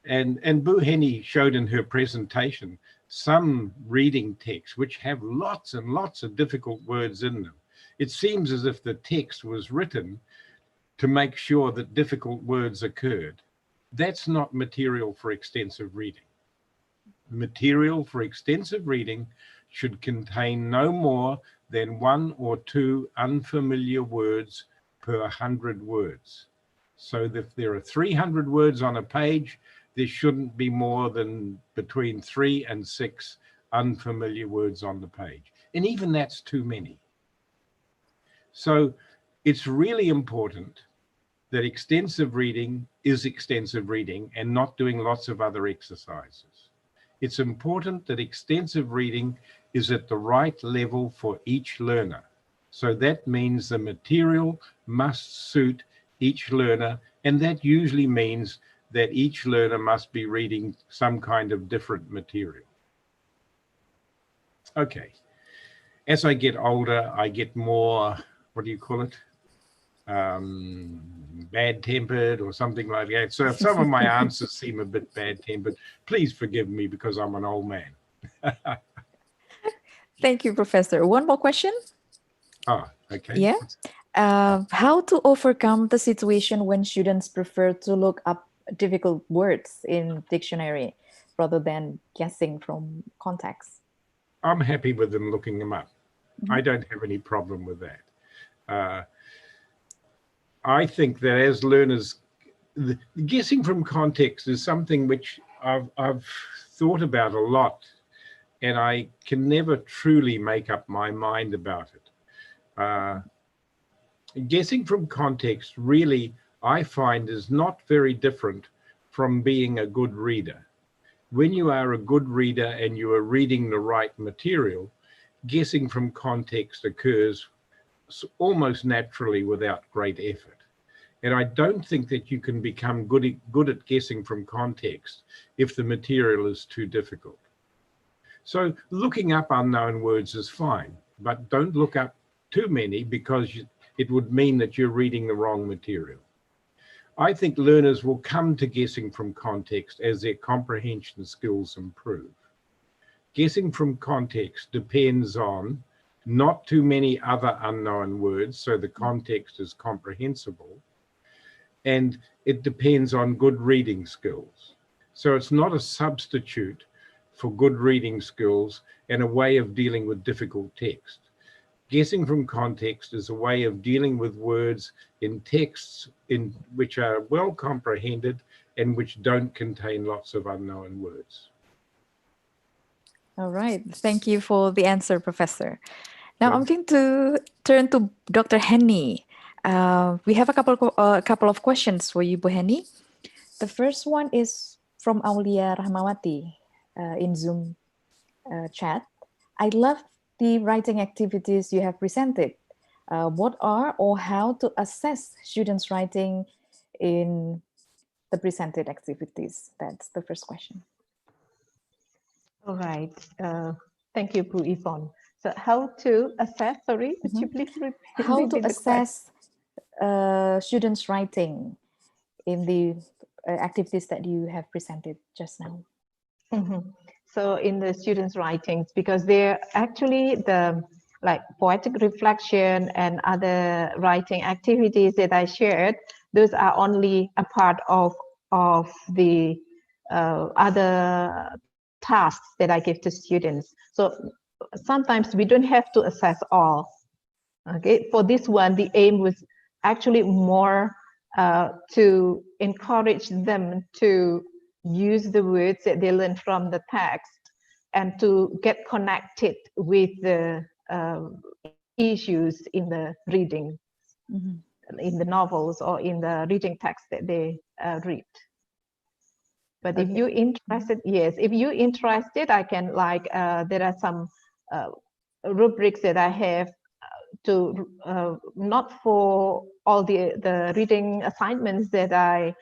and Bu Henny showed in her presentation some reading texts which have lots and lots of difficult words in them. It seems as if the text was written to make sure that difficult words occurred. That's not material for extensive reading. Material for extensive reading should contain no more than 1 or 2 unfamiliar words per 100 words. So if there are 300 words on a page, there shouldn't be more than between 3 and 6 unfamiliar words on the page. And even that's too many. So it's really important that extensive reading is extensive reading and not doing lots of other exercises. It's important that extensive reading is at the right level for each learner. So that means the material must suit each learner, and that usually means that each learner must be reading some kind of different material. Okay. As I get older, I get more, what do you call it? Bad-tempered or something like that. So if some of my answers seem a bit bad-tempered, please forgive me because I'm an old man. Thank you, Professor. One more question. Oh, okay. Yeah. How to overcome the situation when students prefer to look up difficult words in dictionary rather than guessing from context? I'm happy with them looking them up. I don't have any problem with that. I think that as learners, guessing from context is something which I've thought about a lot, and I can never truly make up my mind about it. Guessing from context really, I find, is not very different from being a good reader. When you are a good reader and you are reading the right material, guessing from context occurs almost naturally without great effort. And I don't think that you can become good at guessing from context if the material is too difficult. So looking up unknown words is fine, but don't look up too many because it would mean that you're reading the wrong material. I think learners will come to guessing from context as their comprehension skills improve. Guessing from context depends on not too many other unknown words, so the context is comprehensible, and it depends on good reading skills. So it's not a substitute for good reading skills and a way of dealing with difficult text. Guessing from context is a way of dealing with words in texts in which are well comprehended and which don't contain lots of unknown words. All right. Thank you for the answer, Professor. Now I'm going to turn to Dr. Henny. We have a couple of questions for you, Bu Henny. The first one is from Aulia Rahmawati in Zoom chat. I love the writing activities you have presented. What are or how to assess students' writing in the presented activities? That's the first question. All right. Thank you, Bu Yvonne. So how to assess, sorry, could you please repeat? How to assess students' writing in the activities that you have presented just now? So in the students' writings, because they're actually the like poetic reflection and other writing activities that I shared, those are only a part of the other tasks that I give to students. So sometimes we don't have to assess all. Okay, for this one, the aim was actually more to encourage them to use the words that they learn from the text and to get connected with the issues in the reading, in the novels or in the reading text that they read. But if you're interested, yes, if you're interested, I can like, there are some rubrics that I have to not for all the reading assignments that I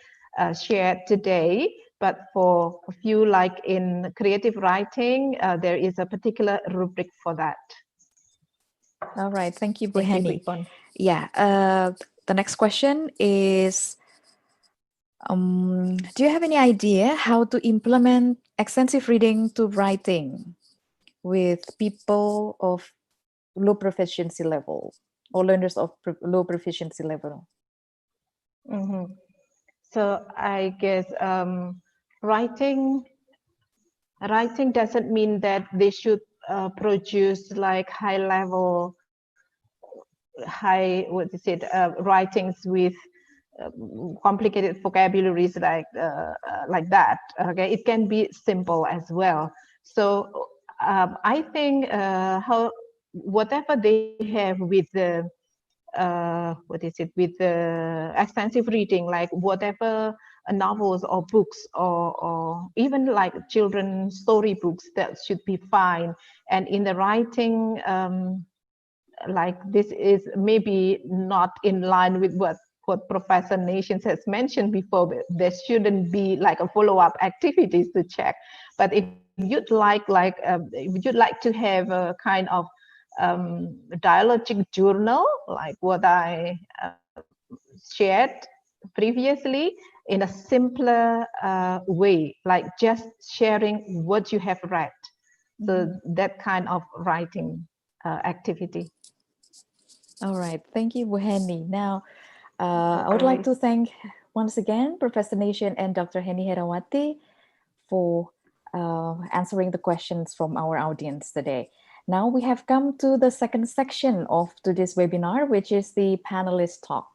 shared today, but for a few like in creative writing, there is a particular rubric for that. All right, thank you, Bu Henny. Thank you, Yeah, the next question is, do you have any idea how to implement extensive reading to writing with people of low proficiency level or learners of low proficiency level? So I guess writing doesn't mean that they should produce like high level, writings with complicated vocabularies like that. Okay, it can be simple as well. So I think whatever they have with the with the extensive reading, like whatever novels or books or even like children's story books, that should be fine. And in the writing, like this is maybe not in line with what Professor Nations has mentioned before, but there shouldn't be like a follow-up activities to check. But if you'd like to have a kind of dialogic journal, like what I shared previously, in a simpler way, like just sharing what you have read. So that kind of writing activity. All right, thank you, Bu Henny. Now, I would like to thank once again Professor Nation and Dr. Henny Herawati for answering the questions from our audience today. Now we have come to the second section of today's webinar, which is the panelist talk.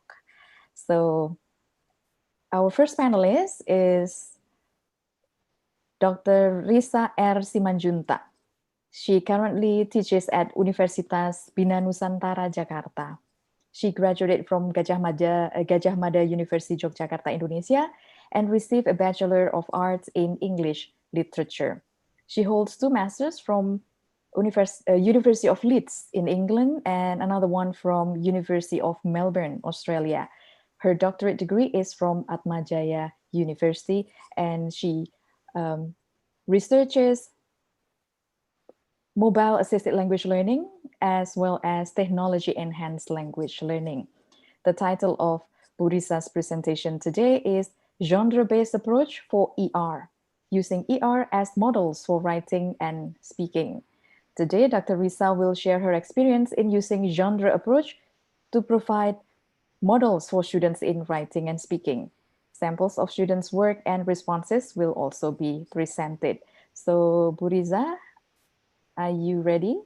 So our first panelist is Dr. Risa R. Simanjuntak. She currently teaches at Universitas Binus, Jakarta. She graduated from Gajah Mada University, Yogyakarta, Indonesia, and received a Bachelor of Arts in English Literature. She holds 2 masters from University of Leeds in England and another one from University of Melbourne, Australia. Her doctorate degree is from Atmajaya University, and she researches mobile assisted language learning as well as technology enhanced language learning. The title of Risa's presentation today is Genre-Based Approach for ER, using ER as models for writing and speaking. Today, Dr. Risa will share her experience in using genre approach to provide models for students in writing and speaking. Samples of students' work and responses will also be presented. So, Bu Risa, are you ready?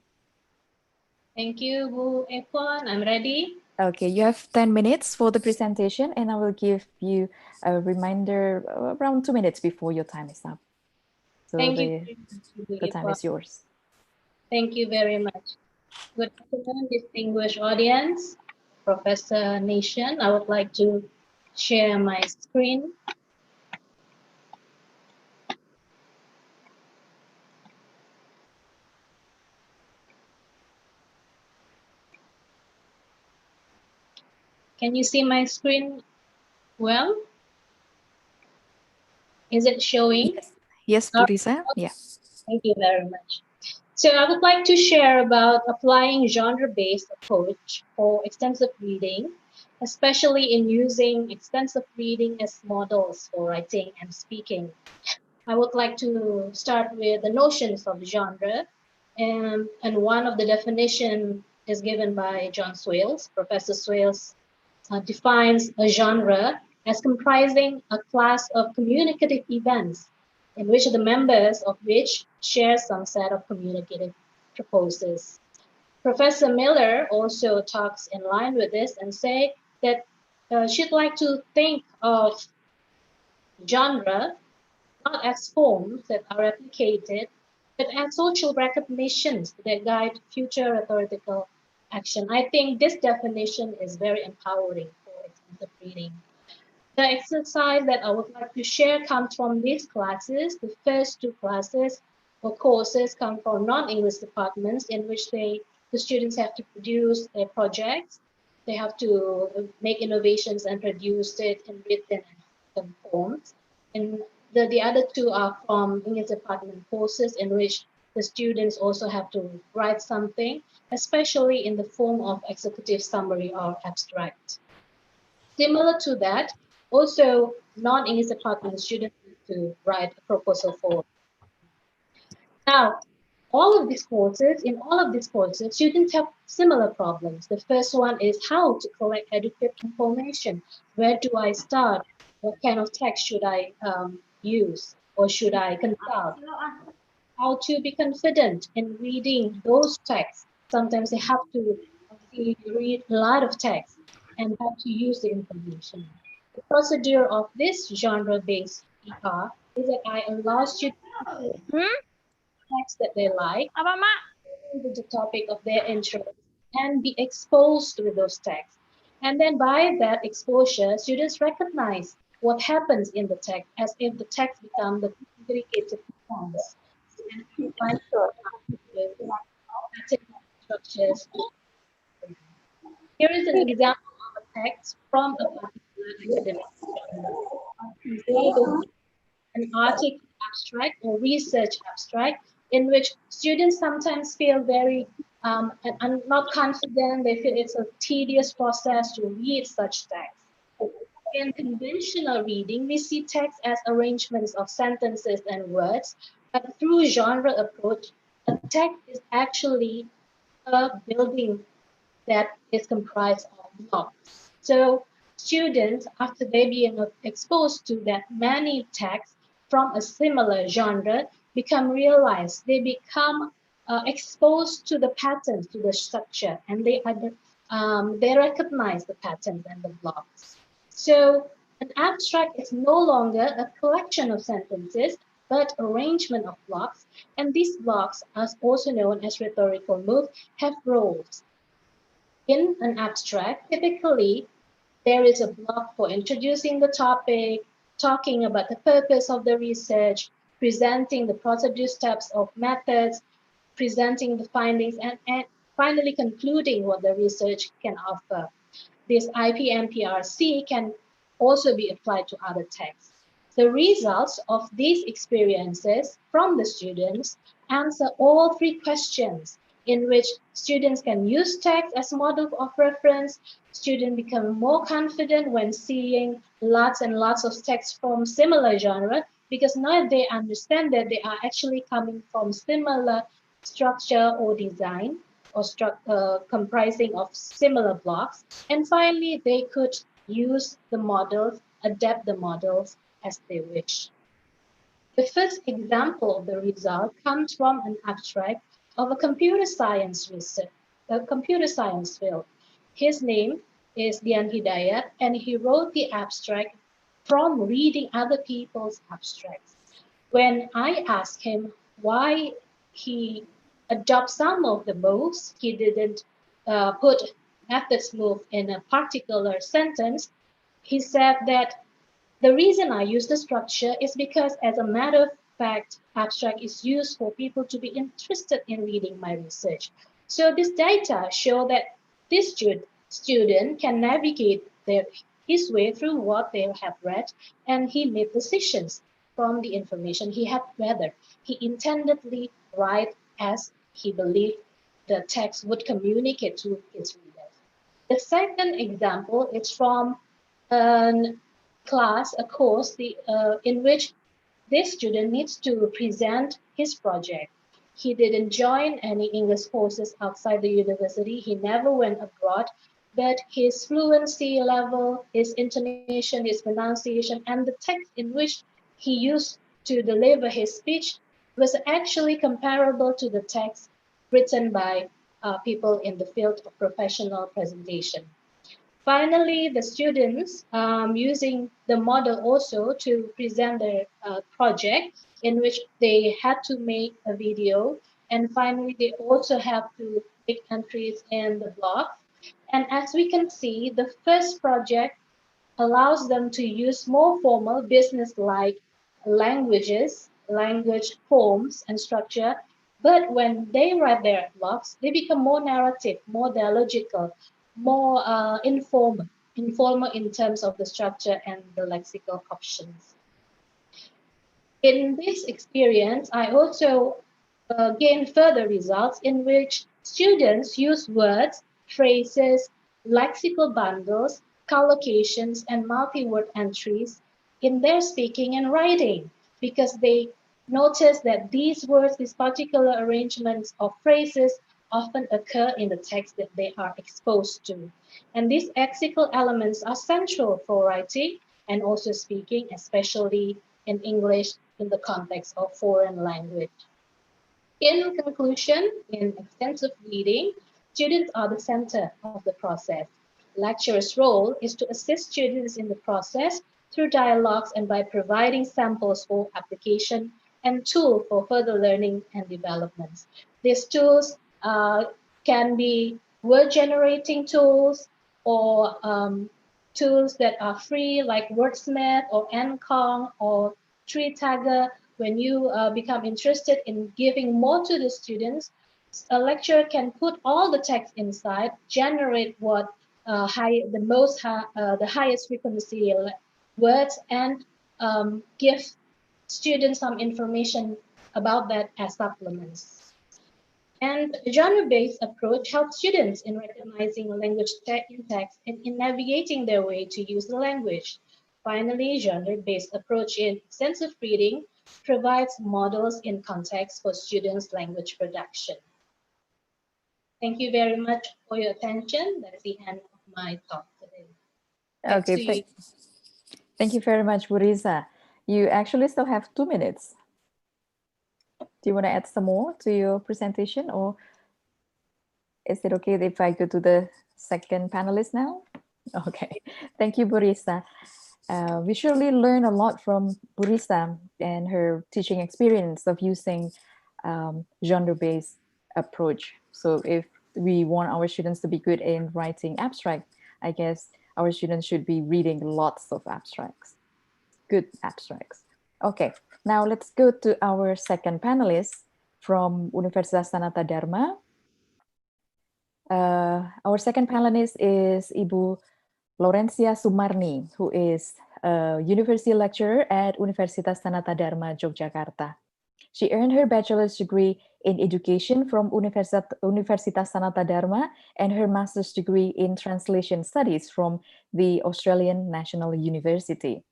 Thank you, Bu Ivone. I'm ready. Okay, you have 10 minutes for the presentation, and I will give you a reminder around 2 minutes before your time is up. So Thank the time is yours. Thank you very much. Good afternoon, distinguished audience. Professor Nation, I would like to share my screen. Can you see my screen well? Is it showing? Yes, Bu Risa. Yeah. Thank you very much. So I would like to share about applying genre-based approach for extensive reading especially in using extensive reading as models for writing and speaking. I would like to start with the notions of genre, and one of the definition is given by John Swales. Professor Swales defines a genre as comprising a class of communicative events in which the members of which share some set of communicative purposes. Professor Miller also talks in line with this and say that she'd like to think of genre not as forms that are replicated, but as social recognitions that guide future rhetorical action. I think this definition is very empowering for extensive reading. The exercise that I would like to share comes from these classes. The first two classes or courses come from non-English departments in which the students have to produce their projects. They have to make innovations and produce it in written and forms. And the other two are from English department courses in which the students also have to write something, especially in the form of executive summary or abstract. Similar to that, also non-English department students need to write a proposal for. Now, in all of these courses, students have similar problems. The first one is how to collect adequate information. Where do I start? What kind of text should I use or should I consult? How to be confident in reading those texts. Sometimes they have to read a lot of text and how to use the information. The procedure of this genre-based ER is that I allow students to text that they like, with the topic of their interest, and be exposed with those texts. And then by that exposure, students recognize what happens in the text as if the text becomes the communicative response. And combine with structures. Here is an example of a text from a particular academic genre. An article abstract or research abstract in which students sometimes feel very not confident. They feel it's a tedious process to read such text. In conventional reading, we see text as arrangements of sentences and words, but through genre approach, a text is actually a building that is comprised of blocks. So students, after they being exposed to that many texts from a similar genre, they become exposed to the patterns, to the structure, and they recognize the patterns and the blocks. So an abstract is no longer a collection of sentences, but arrangement of blocks, and these blocks, as also known as rhetorical moves, have roles. In an abstract, typically, there is a block for introducing the topic, talking about the purpose of the research, presenting the procedure steps of methods, presenting the findings, and finally concluding what the research can offer. This IPMPRC can also be applied to other texts. The results of these experiences from the students answer all three questions in which students can use text as model of reference, students become more confident when seeing lots and lots of text from similar genre, because now they understand that they are actually coming from similar structure or design, or comprising of similar blocks. And finally, they could use the models, adapt the models as they wish. The first example of the result comes from an abstract of a computer science research, a computer science field. His name is Dian Hidayat, and he wrote the abstract from reading other people's abstracts. When I asked him why he adopted some of the moves, he didn't put methods move in a particular sentence, he said that the reason I use the structure is because, as a matter of fact, abstract is used for people to be interested in reading my research. So this data show that this student can navigate his way through what they have read, and he made decisions from the information he had gathered. He intendedly write as he believed the text would communicate to his readers. The second example is from a course in which this student needs to present his project. He didn't join any English courses outside the university. He never went abroad, but his fluency level, his intonation, his pronunciation, and the text in which he used to deliver his speech was actually comparable to the text written by people in the field of professional presentation. Finally, the students using the model also to present their project in which they had to make a video. And finally, they also have to make entries in the blog. And as we can see, the first project allows them to use more formal business-like language forms and structure. But when they write their blogs, they become more narrative, more dialogical, more informal in terms of the structure and the lexical options. In this experience, I also gained further results in which students use words, phrases, lexical bundles, collocations, and multi-word entries in their speaking and writing because they notice that these words, these particular arrangements of phrases often occur in the text that they are exposed to. And these lexical elements are central for writing and also speaking, especially in English in the context of foreign language. In conclusion, in extensive reading, students are the center of the process. Lecturers' role is to assist students in the process through dialogues and by providing samples for application and tools for further learning and development. These tools can be word-generating tools or tools that are free like Wordsmith or Nkong or Tree Tagger. When you become interested in giving more to the students, a lecturer can put all the text inside, generate what the highest frequency words, and give students some information about that as supplements. And a genre-based approach helps students in recognizing language in text and in navigating their way to use the language. Finally, genre-based approach in extensive reading provides models in context for students' language production. Thank you very much for your attention. That's the end of my talk today. Back to you. Thank you very much, Risa. You actually still have 2 minutes. Do you want to add some more to your presentation, or is it okay if I go to the second panelist now? Okay, thank you, Risa. We surely learn a lot from Risa and her teaching experience of using genre-based approach. So if we want our students to be good in writing abstract, I guess our students should be reading lots of abstracts, good abstracts. Okay, now let's go to our second panelist from Universitas Sanata Dharma. Our second panelist is Ibu Laurentia Sumarni, who is a university lecturer at Universitas Sanata Dharma, Yogyakarta. She earned her bachelor's degree in education from Universitas Sanata Dharma and her master's degree in translation studies from the Australian National University.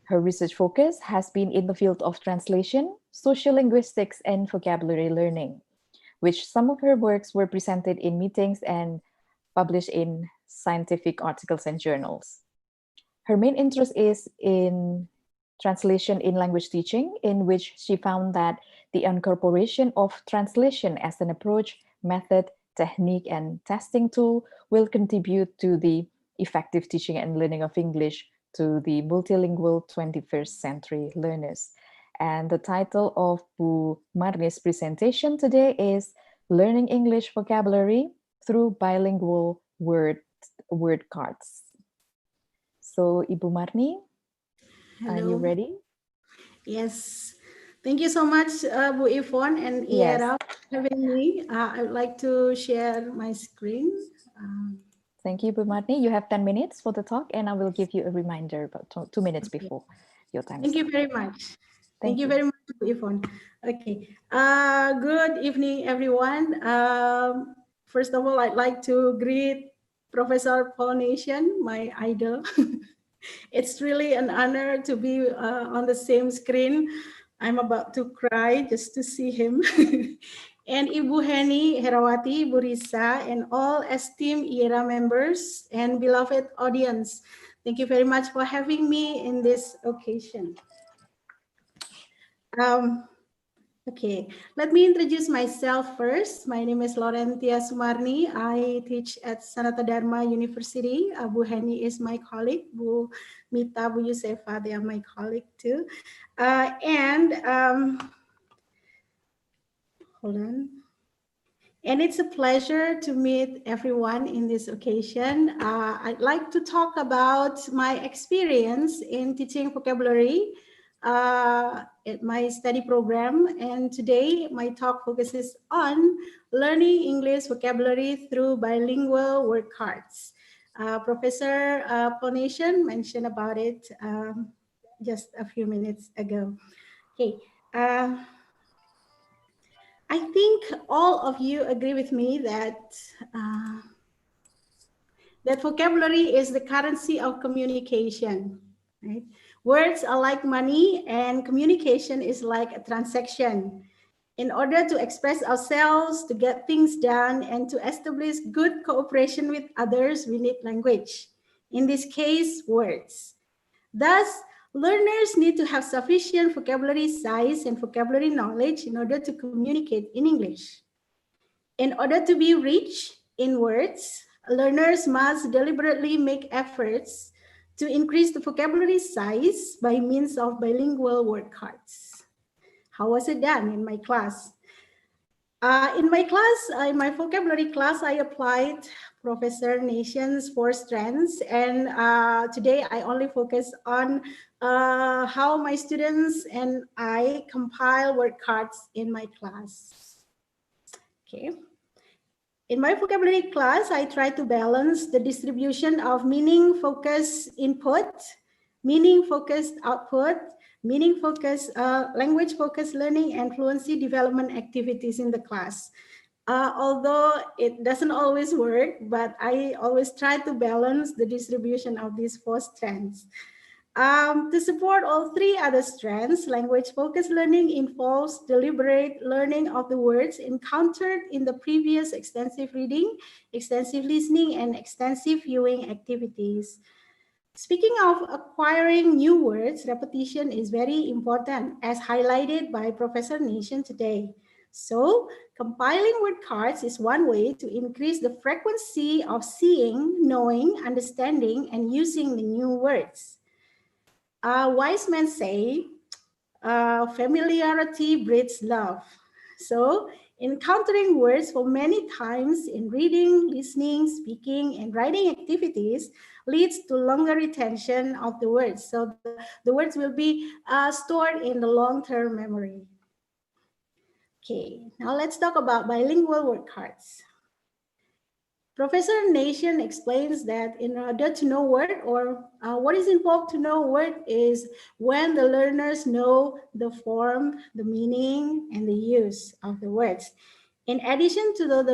Her research focus has been in the field of translation, social linguistics, and vocabulary learning, which some of her works were presented in meetings and published in scientific articles and journals. Her main interest is in translation in language teaching, in which she found that the incorporation of translation as an approach, method, technique, and testing tool will contribute to the effective teaching and learning of English to the multilingual 21st century learners. And the title of Bu Marni's presentation today is Learning English Vocabulary Through Bilingual Word Cards. So, Ibu Marni, hello. Are you ready? Yes. Thank you so much, Bu Ivone and Iera, for having me. I would like to share my screen. Thank you, Bu Marni. You have 10 minutes for the talk, and I will give you a reminder about 2 minutes before your time. Thank you very much. Thank you very much, Bu Ivone. Okay. Good evening, everyone. First of all, I'd like to greet Professor Paul Nation, my idol. It's really an honor to be on the same screen. I'm about to cry just to see him. And Ibu Henny Herawati, Ibu Risa, and all esteemed IERA members and beloved audience. Thank you very much for having me in this occasion. Okay, let me introduce myself first. My name is Laurentia Sumarni. I teach at Sanata Dharma University. Bu Henny is my colleague. Bu Mita, Bu Yusefa, they are my colleague too. Hold on. And it's a pleasure to meet everyone in this occasion. I'd like to talk about my experience in teaching vocabulary at my study program. And today my talk focuses on learning English vocabulary through bilingual word cards. Professor Ponation mentioned about it just a few minutes ago. Okay. I think all of you agree with me that that vocabulary is the currency of communication, right? Words are like money and communication is like a transaction. In order to express ourselves, to get things done, and to establish good cooperation with others, we need language. In this case, words. Thus, learners need to have sufficient vocabulary size and vocabulary knowledge in order to communicate in English. In order to be rich in words, learners must deliberately make efforts to increase the vocabulary size by means of bilingual word cards. How was it done in my class? In my vocabulary class, I applied Professor Nation's 4 strands, and today I only focus on how my students and I compile word cards in my class. Okay. In my vocabulary class, I try to balance the distribution of meaning-focused input, meaning-focused output, meaning-focused, language-focused learning, and fluency development activities in the class. Although it doesn't always work, but I always try to balance the distribution of these 4 strands. To support all 3 other strands, language-focused learning involves deliberate learning of the words encountered in the previous extensive reading, extensive listening, and extensive viewing activities. Speaking of acquiring new words, repetition is very important, as highlighted by Professor Nation today. So, compiling word cards is one way to increase the frequency of seeing, knowing, understanding, and using the new words. Wise men say, familiarity breeds love. So encountering words for many times in reading, listening, speaking, and writing activities leads to longer retention of the words. So the words will be stored in the long-term memory. Okay, now let's talk about bilingual word cards. Professor Nation explains that in order to know word, or what is involved to know word, is when the learners know the form, the meaning, and the use of the words. In addition to know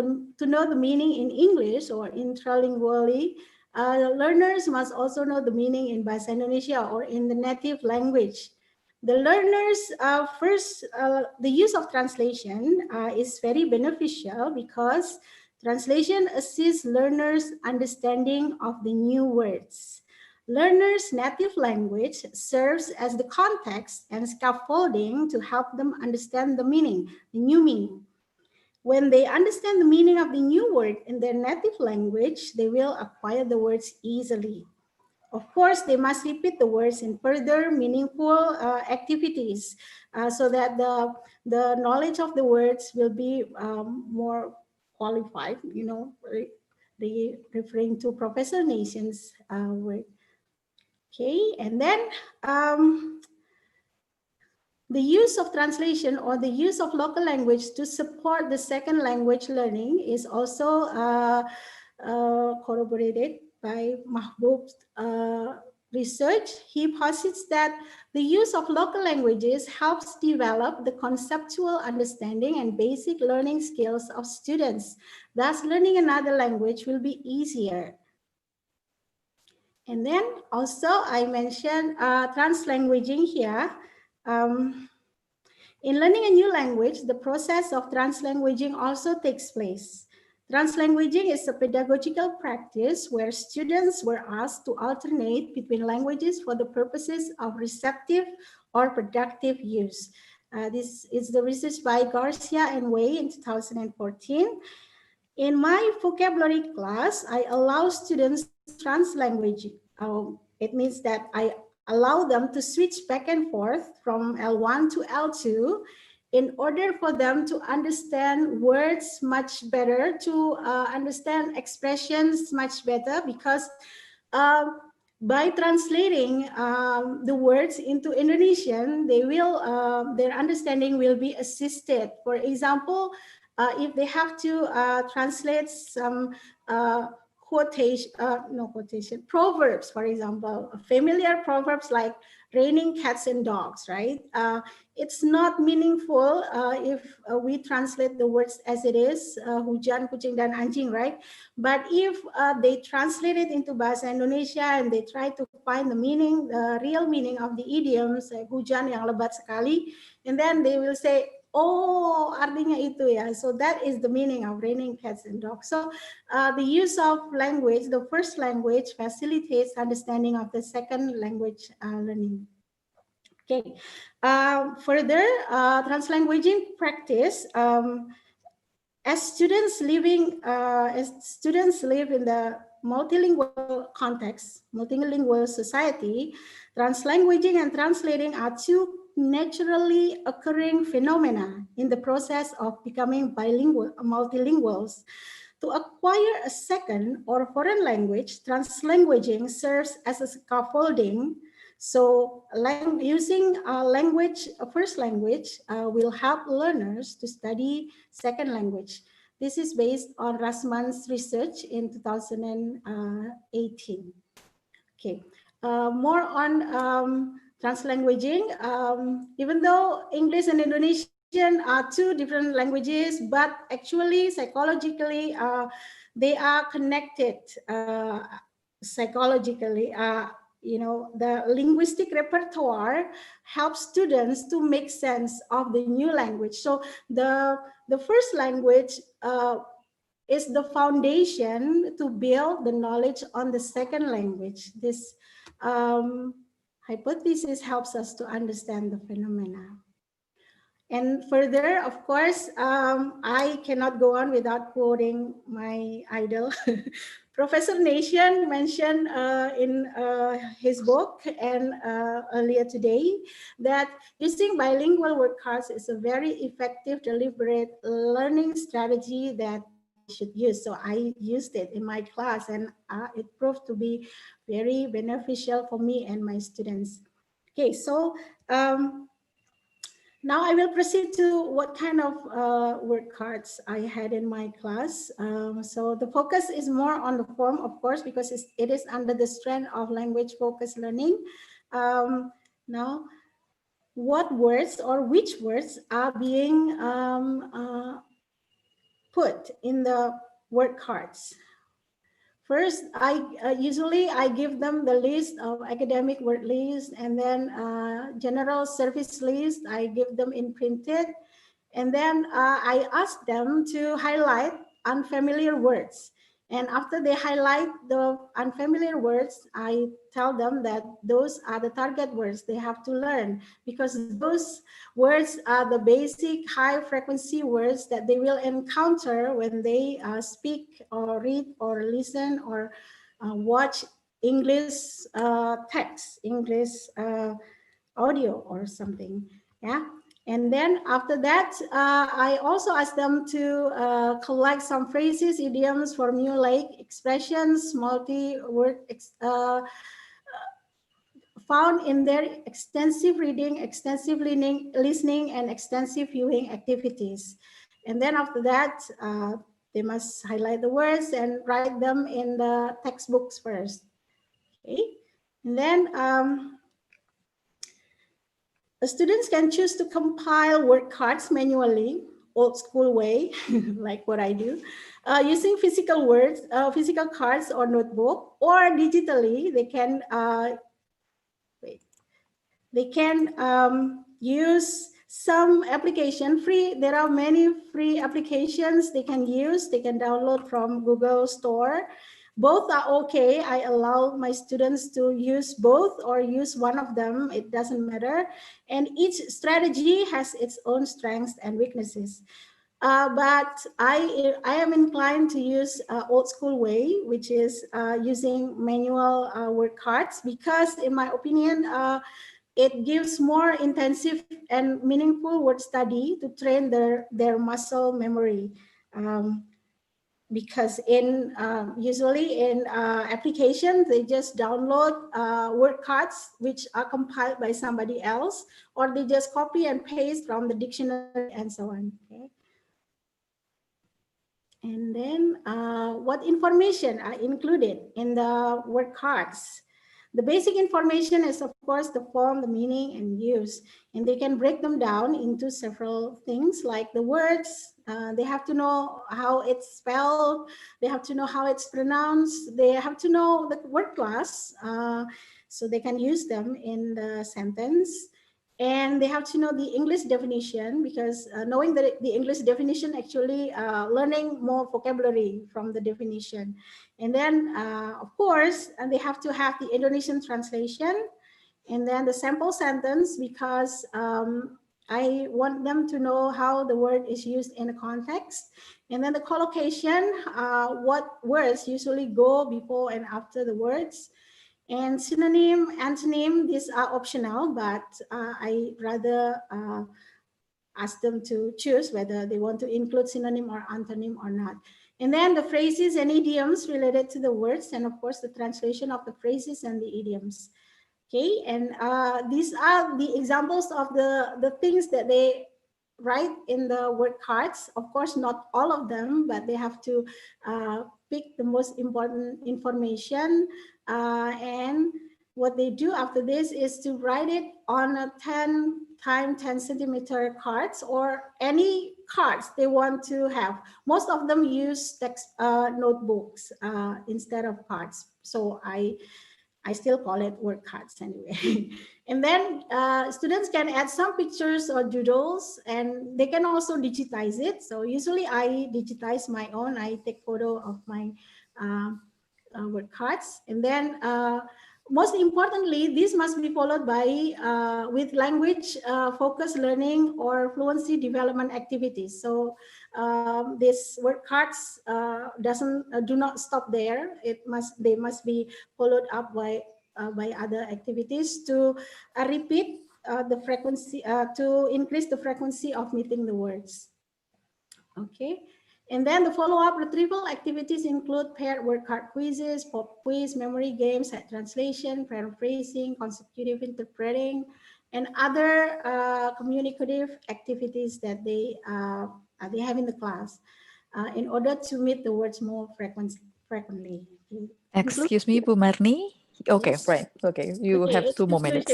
the meaning in English or intralingually, learners must also know the meaning in Bahasa Indonesia or in the native language. The learners the use of translation is very beneficial because translation assists learners' understanding of the new words. Learners' native language serves as the context and scaffolding to help them understand the meaning, the new meaning. When they understand the meaning of the new word in their native language, they will acquire the words easily. Of course, they must repeat the words in further meaningful activities so that the knowledge of the words will be more qualified, you know, referring to Professor Nation's word. Okay, and then the use of translation or the use of local language to support the second language learning is also corroborated by Mahbub's research. He posits that the use of local languages helps develop the conceptual understanding and basic learning skills of students. Thus, learning another language will be easier. And then also I mentioned translanguaging here. In learning a new language, the process of translanguaging also takes place. Translanguaging is a pedagogical practice where students were asked to alternate between languages for the purposes of receptive or productive use. This is the research by Garcia and Wei in 2014. In my vocabulary class, I allow students translanguaging. It means that I allow them to switch back and forth from L1 to L2 in order for them to understand words much better, to understand expressions much better, because by translating the words into Indonesian, they will their understanding will be assisted. For example, if they have to translate some proverbs, for example, familiar proverbs like raining cats and dogs, right? It's not meaningful if we translate the words as it is, hujan, kucing, dan anjing, right? But if they translate it into Bahasa Indonesia and they try to find the meaning, the real meaning of the idioms, like hujan yang lebat sekali, and then they will say, oh, artinya itu ya. So that is the meaning of raining cats and dogs. So the use of language, the first language, facilitates understanding of the second language learning. Okay. Further, translanguaging practice, as students live in the multilingual context, multilingual society, translanguaging and translating are two naturally occurring phenomena in the process of becoming bilingual, multilinguals. To acquire a second or foreign language, translanguaging serves as a scaffolding. So using first language will help learners to study second language. This is based on Rasman's research in 2018. Okay, more on translanguaging. Even though English and Indonesian are two different languages, but actually psychologically they are connected psychologically. The linguistic repertoire helps students to make sense of the new language. So the first language is the foundation to build the knowledge on the second language. This hypothesis helps us to understand the phenomena. And further, of course, I cannot go on without quoting my idol. Professor Nation mentioned in his book and earlier today that using bilingual word cards is a very effective, deliberate learning strategy that I should use. So I used it in my class and it proved to be very beneficial for me and my students. Okay, so now I will proceed to what kind of word cards I had in my class. So the focus is more on the form, of course, because it is under the strand of language focused learning. Now, what words or which words are being put in the word cards? First, usually I give them the list of academic word list, and then general service list. I give them in printed, and then I ask them to highlight unfamiliar words. And after they highlight the unfamiliar words, I tell them that those are the target words they have to learn, because those words are the basic high frequency words that they will encounter when they speak or read or listen or watch English text, English audio or something. Yeah. And then after that, I also ask them to collect some phrases, idioms, formulaic expressions, multi-word found in their extensive reading, extensive listening, and extensive viewing activities. And then after that, they must highlight the words and write them in the textbooks first. Okay. And then students can choose to compile word cards manually old school way, like what I do, using physical words, physical cards or notebook, or digitally, they can use some application free. There are many free applications they can use. They can download from Google Store. Both are okay. I allow my students to use both or use one of them. It doesn't matter. And each strategy has its own strengths and weaknesses. But I am inclined to use old school way, which is using manual word cards, because in my opinion, it gives more intensive and meaningful word study to train their muscle memory. Because in usually in applications, they just download word cards which are compiled by somebody else, or they just copy and paste from the dictionary and so on. Okay. And then what information are included in the word cards? The basic information is, of course, the form, the meaning, and use. And they can break them down into several things, like the words. They have to know how it's spelled. They have to know how it's pronounced. They have to know the word class, so they can use them in the sentence. And they have to know the English definition, because knowing the English definition, actually learning more vocabulary from the definition. And then, of course, and they have to have the Indonesian translation, and then the sample sentence, because I want them to know how the word is used in a context. And then the collocation, what words usually go before and after the words. And synonym, antonym, these are optional, but I rather ask them to choose whether they want to include synonym or antonym or not. And then the phrases and idioms related to the words, and of course the translation of the phrases and the idioms. Okay, and these are the examples of the things that they write in the word cards. Of course, not all of them, but they have to pick the most important information. And what they do after this is to write it on a 10 x 10 centimeter cards, or any cards they want to have. Most of them use text notebooks instead of cards. So I still call it word cards anyway. And then students can add some pictures or doodles, and they can also digitize it. So usually I digitize my own. I take photo of my word cards. And then most importantly, this must be followed by with language focused learning or fluency development activities. So these word cards do not stop there. They must be followed up by other activities to repeat the frequency, to increase the frequency of meeting the words. Okay. And then the follow-up retrieval activities include paired word card quizzes, pop quiz, memory games, set translation, paraphrasing, consecutive interpreting, and other communicative activities that they have in the class in order to meet the words more frequently. Excuse me, Bu Marni. Okay, Yes. right. Okay, you Okay, have 2 more minutes.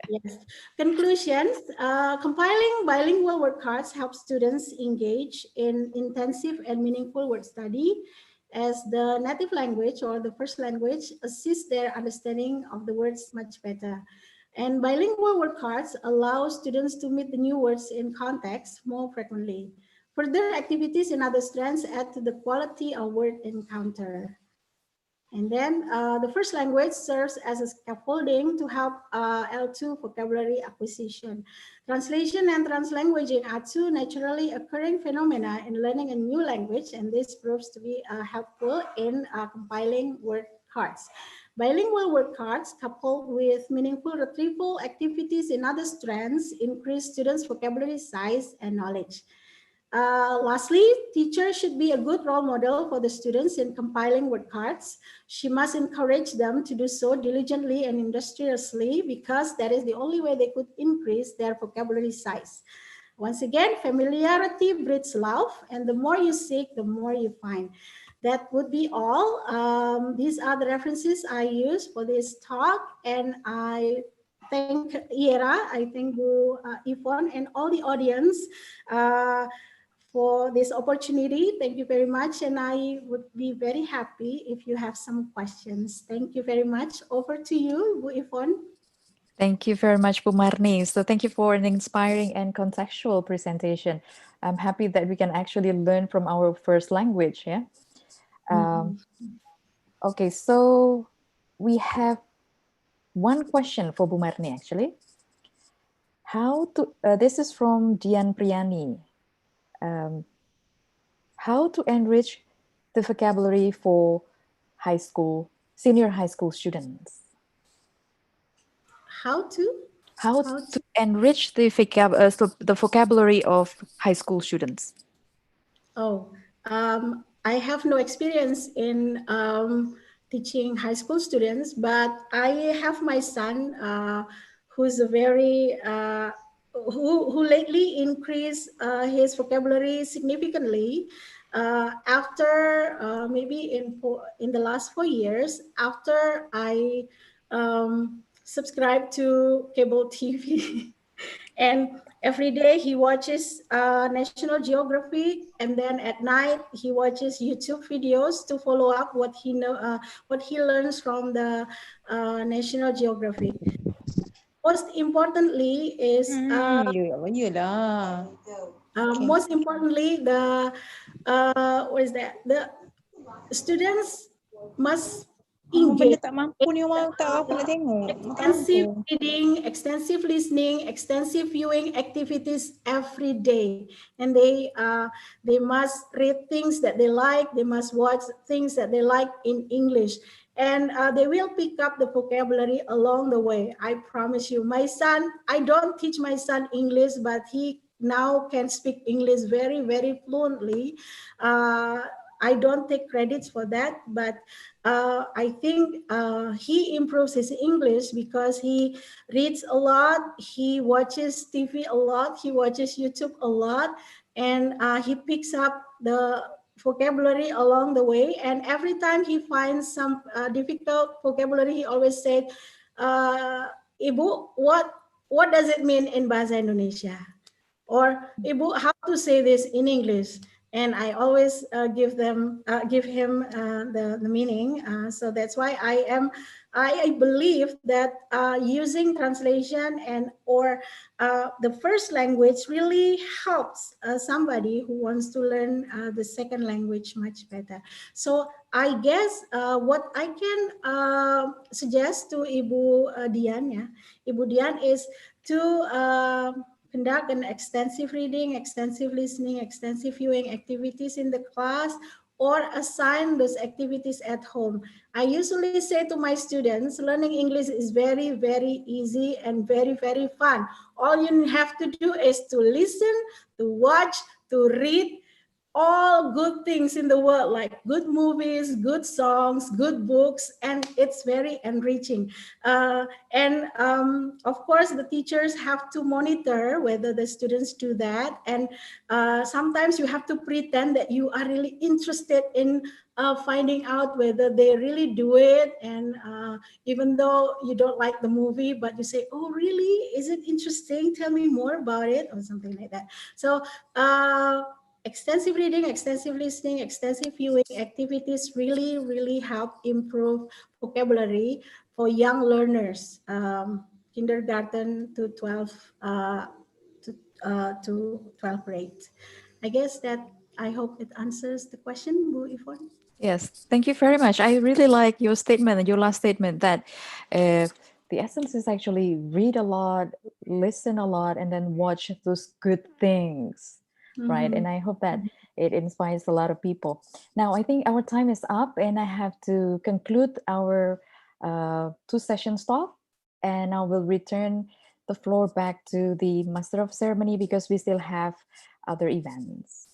Yes. Conclusions. Compiling bilingual word cards helps students engage in intensive and meaningful word study, as the native language or the first language assists their understanding of the words much better. And bilingual word cards allow students to meet the new words in context more frequently. Further activities in other strands add to the quality of word encounter. And then the first language serves as a scaffolding to help L2 vocabulary acquisition. Translation and translanguaging are two naturally occurring phenomena in learning a new language, and this proves to be helpful in compiling word cards. Bilingual word cards coupled with meaningful retrieval activities in other strands increase students' vocabulary size and knowledge. Lastly, teachers should be a good role model for the students in compiling word cards. She must encourage them to do so diligently and industriously, because that is the only way they could increase their vocabulary size. Once again, familiarity breeds love, and the more you seek, the more you find. That would be all. These are the references I use for this talk, and I thank Iera, I thank Bu Ivone and all the audience for this opportunity. Thank you very much. And I would be very happy if you have some questions. Thank you very much. Over to you, Bu Yvonne. Thank you very much, Sumarni. So thank you for an inspiring and contextual presentation. I'm happy that we can actually learn from our first language. Yeah. Okay, so we have one question for Bu Marni actually. This is from Dian Priyani. How to enrich the vocabulary for senior high school students? How to enrich the vocabulary of high school students? I have no experience in teaching high school students, but I have my son who's a very who lately increased his vocabulary significantly after maybe in the last 4 years after I subscribed to cable TV. And every day he watches National Geographic, and then at night he watches YouTube videos to follow up what he learns from the National Geographic. Most importantly is most importantly the the students must engage extensive reading, extensive listening, extensive viewing activities every day, and they must read things that they like. They must watch things that they like in English, and they will pick up the vocabulary along the way. I promise you. My son, I don't teach my son English, but he now can speak English very, very fluently. I don't take credits for that, but I think he improves his English because he reads a lot, he watches TV a lot, he watches YouTube a lot, and he picks up the vocabulary along the way. And every time he finds some difficult vocabulary, he always said, Ibu, what does it mean in Bahasa Indonesia? Or Ibu, how to say this in English? And I always give him the meaning. So that's why I believe that using translation or the first language really helps somebody who wants to learn the second language much better. So I guess what I can suggest to Ibu Dian, Ibu Dian is to conduct an extensive reading, extensive listening, extensive viewing activities in the class, or assign those activities at home. I usually say to my students, learning English is very, very easy and very, very fun. All you have to do is to listen, to watch, to read, all good things in the world, like good movies, good songs, good books, and it's very enriching. Of course, the teachers have to monitor whether the students do that. And sometimes you have to pretend that you are really interested in finding out whether they really do it. And even though you don't like the movie, but you say, oh, really? Is it interesting? Tell me more about it, or something like that. So, extensive reading, extensive listening, extensive viewing activities really, really help improve vocabulary for young learners, kindergarten to 12th grade. I guess that I hope it answers the question, Bu Yvonne. Yes, thank you very much. I really like your statement, your last statement, that the essence is actually read a lot, listen a lot, and then watch those good things. Right. And I hope that it inspires a lot of people. Now, I think our time is up and I have to conclude our 2-session talk, and I will return the floor back to the Master of Ceremony because we still have other events,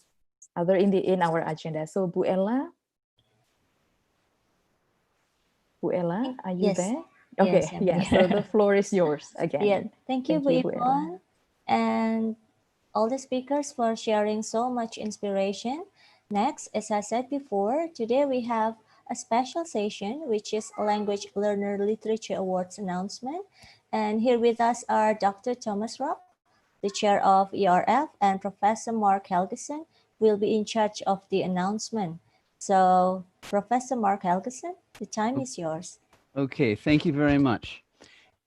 in our agenda. So Bu Ella, are you there? Okay, Yes, so the floor is yours again. Yeah, thank you, Bu Yvonne, and all the speakers for sharing so much inspiration. Next, as I said before, today we have a special session, which is Language Learner Literature Awards Announcement. And here with us are Dr. Thomas Rock, the chair of ERF, and Professor Mark Helgeson, will be in charge of the announcement. So, Professor Mark Helgeson, the time is yours. Okay, thank you very much.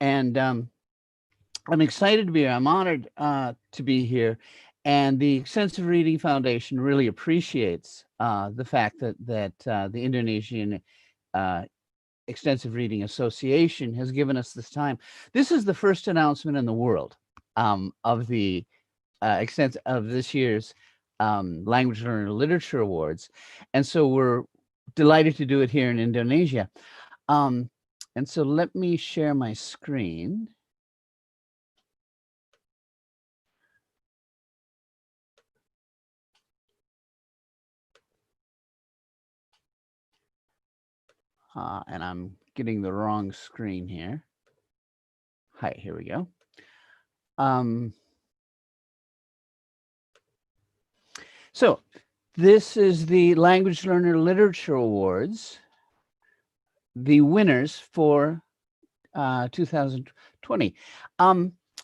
And I'm excited to be here. I'm honored to be here. And the Extensive Reading Foundation really appreciates the fact that the Indonesian Extensive Reading Association has given us this time. This is the first announcement in the world of the of this year's Language Learner Literature Awards. And so we're delighted to do it here in Indonesia. And so let me share my screen. And I'm getting the wrong screen here. Hi, here we go. So this is the Language Learner Literature Awards, the winners for 2020.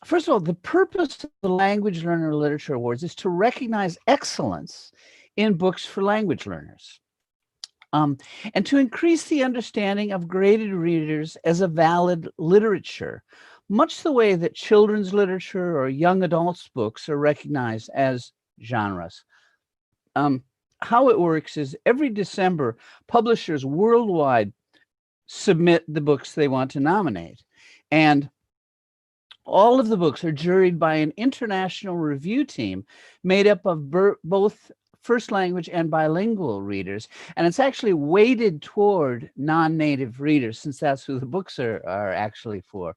First of all, the purpose of the Language Learner Literature Awards is to recognize excellence in books for language learners. And to increase the understanding of graded readers as a valid literature, much the way that children's literature or young adults books are recognized as genres. How it works is every December, publishers worldwide submit the books they want to nominate. And all of the books are juried by an international review team made up of both first language and bilingual readers. And it's actually weighted toward non-native readers, since that's who the books are actually for.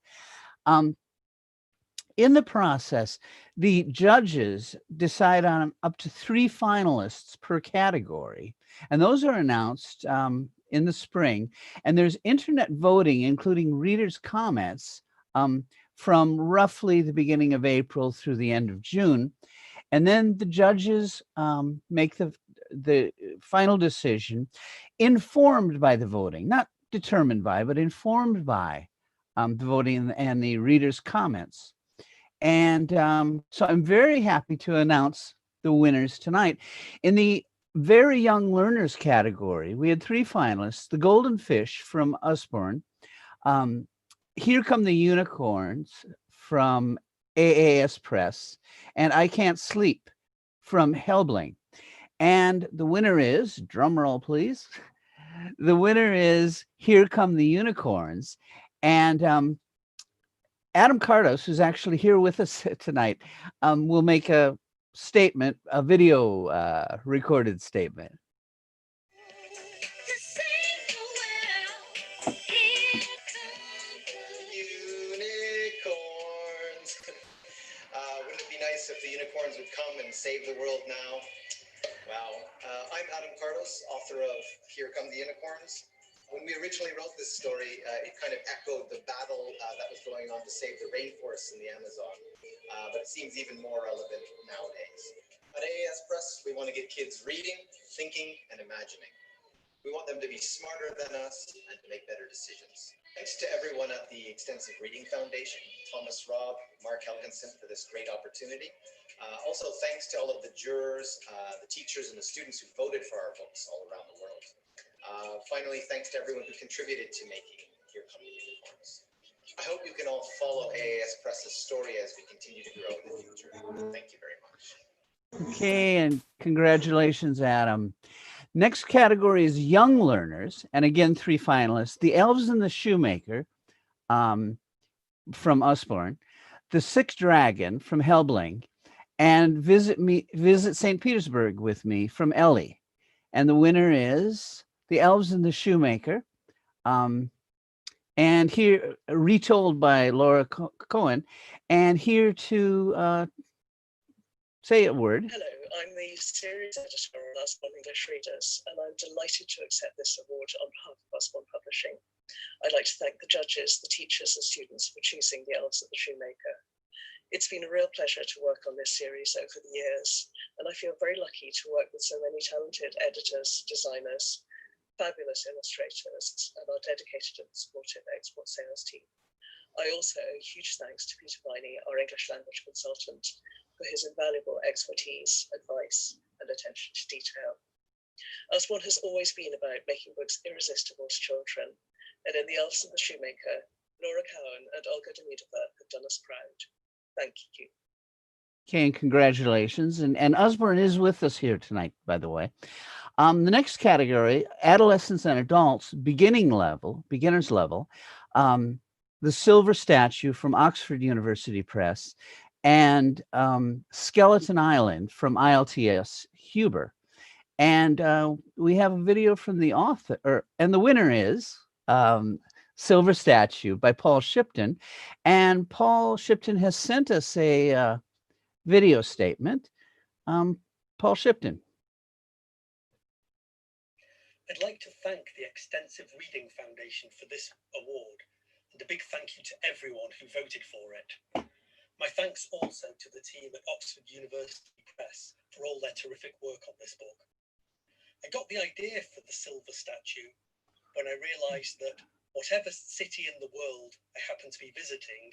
In the process, the judges decide on up to 3 finalists per category. And those are announced in the spring. And there's internet voting, including readers' comments, from roughly the beginning of April through the end of June. And then the judges make the final decision informed by the voting, not determined by, but informed by the voting and the readers' comments. And so I'm very happy to announce the winners tonight. In the very young learners category, we had 3 finalists: The Golden Fish from Usborne, Here Come the Unicorns from AAS Press, and I Can't Sleep from L.L.L. And the winner is, drum roll please, the winner is Here Come the Unicorns. And Adam Cardos, who's actually here with us tonight, will make a statement, a video recorded statement. Wouldn't it be nice if the unicorns would come and save the world now? Wow. I'm Adam Cardos, author of Here Come the Unicorns. When we originally wrote this story, it kind of echoed the battle that was going on to save the rainforests in the Amazon. But it seems even more relevant nowadays. At AAS Press, we want to get kids reading, thinking, and imagining. We want them to be smarter than us and to make better decisions. Thanks to everyone at the Extensive Reading Foundation, Thomas Robb, Mark Helgeson, for this great opportunity. Also, thanks to all of the jurors, the teachers, and the students who voted for our books all around the world. Finally, thanks to everyone who contributed to making Here Come the Unicorns. I hope you can all follow AAS Press's story as we continue to grow in the future. Thank you very much. Okay, and congratulations, Adam. Next category is young learners, and again, 3 finalists: The Elves and the Shoemaker from Usborne, The Sixth Dragon from L.L.L, and Visit St. Petersburg with Me from Ellie. And the winner is The Elves and the Shoemaker, and here retold by Laura Cohen, and here to say a word. Hello, I'm the series editor on Usborne English Readers, and I'm delighted to accept this award on behalf of Usborne Publishing. I'd like to thank the judges, the teachers and students for choosing The Elves and the Shoemaker. It's been a real pleasure to work on this series over the years, and I feel very lucky to work with so many talented editors, designers, fabulous illustrators, and our dedicated and supportive export sales team. I also owe huge thanks to Peter Viney, our English language consultant, for his invaluable expertise, advice, and attention to detail. Usborne has always been about making books irresistible to children, and in The Elephant and the Shoemaker, Laura Cowan and Olga Demidova have done us proud. Thank you. Okay, and congratulations. And Usborne is with us here tonight, by the way. The next category, adolescents and adults, beginners level, the Silver Statue from Oxford University Press, and Skeleton Island from ILTS Huber. And we have a video from the author, and the winner is Silver Statue by Paul Shipton. And Paul Shipton has sent us a video statement. Paul Shipton. I'd like to thank the Extensive Reading Foundation for this award, and a big thank you to everyone who voted for it. My thanks also to the team at Oxford University Press for all their terrific work on this book. I got the idea for the Silver Statue when I realised that whatever city in the world I happened to be visiting,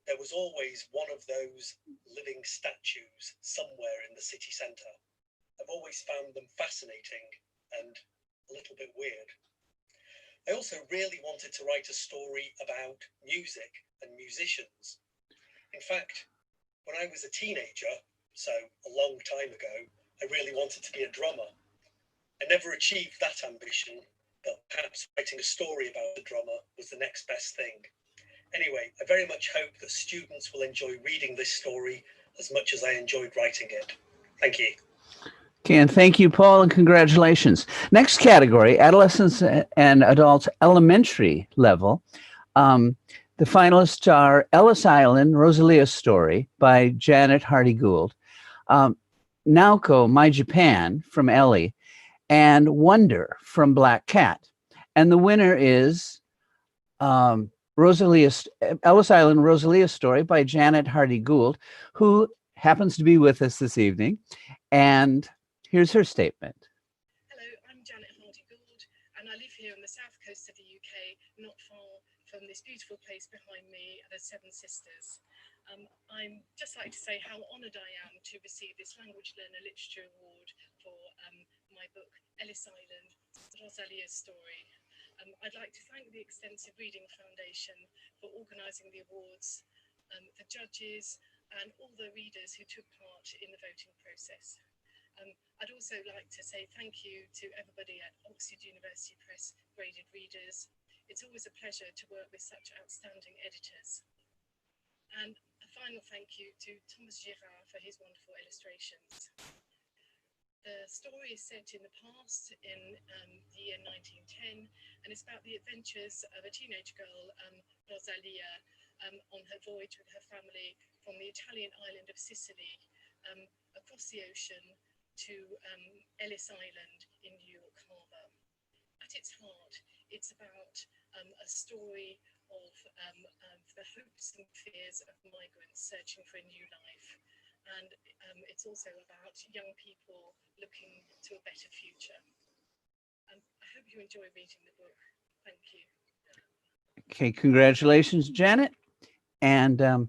there was always one of those living statues somewhere in the city centre. I've always found them fascinating and a little bit weird. I also really wanted to write a story about music and musicians. In fact, when I was a teenager, so a long time ago, I really wanted to be a drummer. I never achieved that ambition, but perhaps writing a story about the drummer was the next best thing. Anyway, I very much hope that students will enjoy reading this story as much as I enjoyed writing it. Thank you. Okay, and thank you, Paul, and congratulations. Next category, adolescents and adults elementary level. The finalists are Ellis Island, Rosalia's Story by Janet Hardy-Gould, Naoko, My Japan from Ellie, and Wonder from Black Cat. And the winner is Ellis Island, Rosalia's Story by Janet Hardy-Gould, who happens to be with us this evening. And here's her statement. Hello, I'm Janet Hardy-Gould, and I live here on the south coast of the UK, not far from this beautiful place behind me, the Seven Sisters. I'm just like to say how honoured I am to receive this Language Learner Literature Award for my book, Ellis Island, Rosalia's Story. I'd like to thank the Extensive Reading Foundation for organising the awards, the judges, and all the readers who took part in the voting process. I'd also like to say thank you to everybody at Oxford University Press graded readers. It's always a pleasure to work with such outstanding editors. And a final thank you to Thomas Girard for his wonderful illustrations. The story is set in the past in the year 1910, and it's about the adventures of a teenage girl, Rosalia, on her voyage with her family from the Italian island of Sicily across the ocean to Ellis Island in New York Harbour. At its heart, it's about a story of the hopes and fears of migrants searching for a new life. And it's also about young people looking to a better future. I hope you enjoy reading the book. Thank you. Okay, congratulations, Janet. And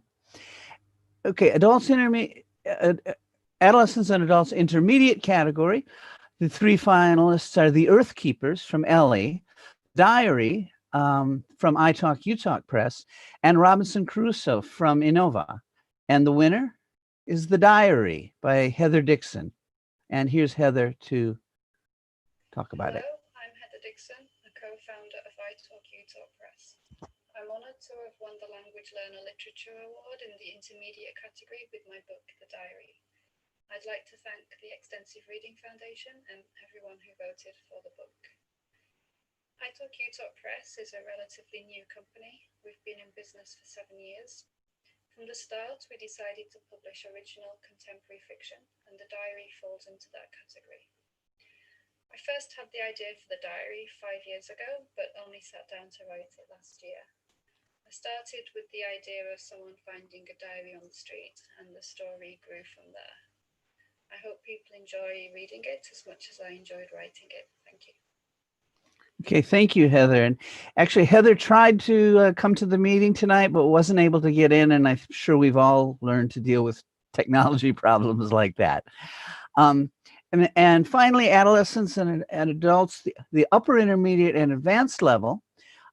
okay, adolescents and adults intermediate category. The three finalists are The Earth Keepers from Ellie, Diary from iTalk UTalk Press, and Robinson Crusoe from Innova. And the winner is The Diary by Heather Dixon. And here's Heather to talk about it. Hello, I'm Heather Dixon, a co-founder of iTalk UTalk Press. I'm honoured to have won the Language Learner Literature Award in the intermediate category with my book, The Diary. I'd like to thank the Extensive Reading Foundation and everyone who voted for the book. iTalk UTalk Press is a relatively new company. We've been in business for 7 years. From the start, we decided to publish original contemporary fiction, and The Diary falls into that category. I first had the idea for The Diary 5 years ago, but only sat down to write it last year. I started with the idea of someone finding a diary on the street, and the story grew from there. I hope people enjoy reading it as much as I enjoyed writing it. Thank you. Okay, thank you, Heather. And actually, Heather tried to come to the meeting tonight, but wasn't able to get in. And I'm sure we've all learned to deal with technology problems like that. And And finally, adolescents and adults, the upper intermediate and advanced level.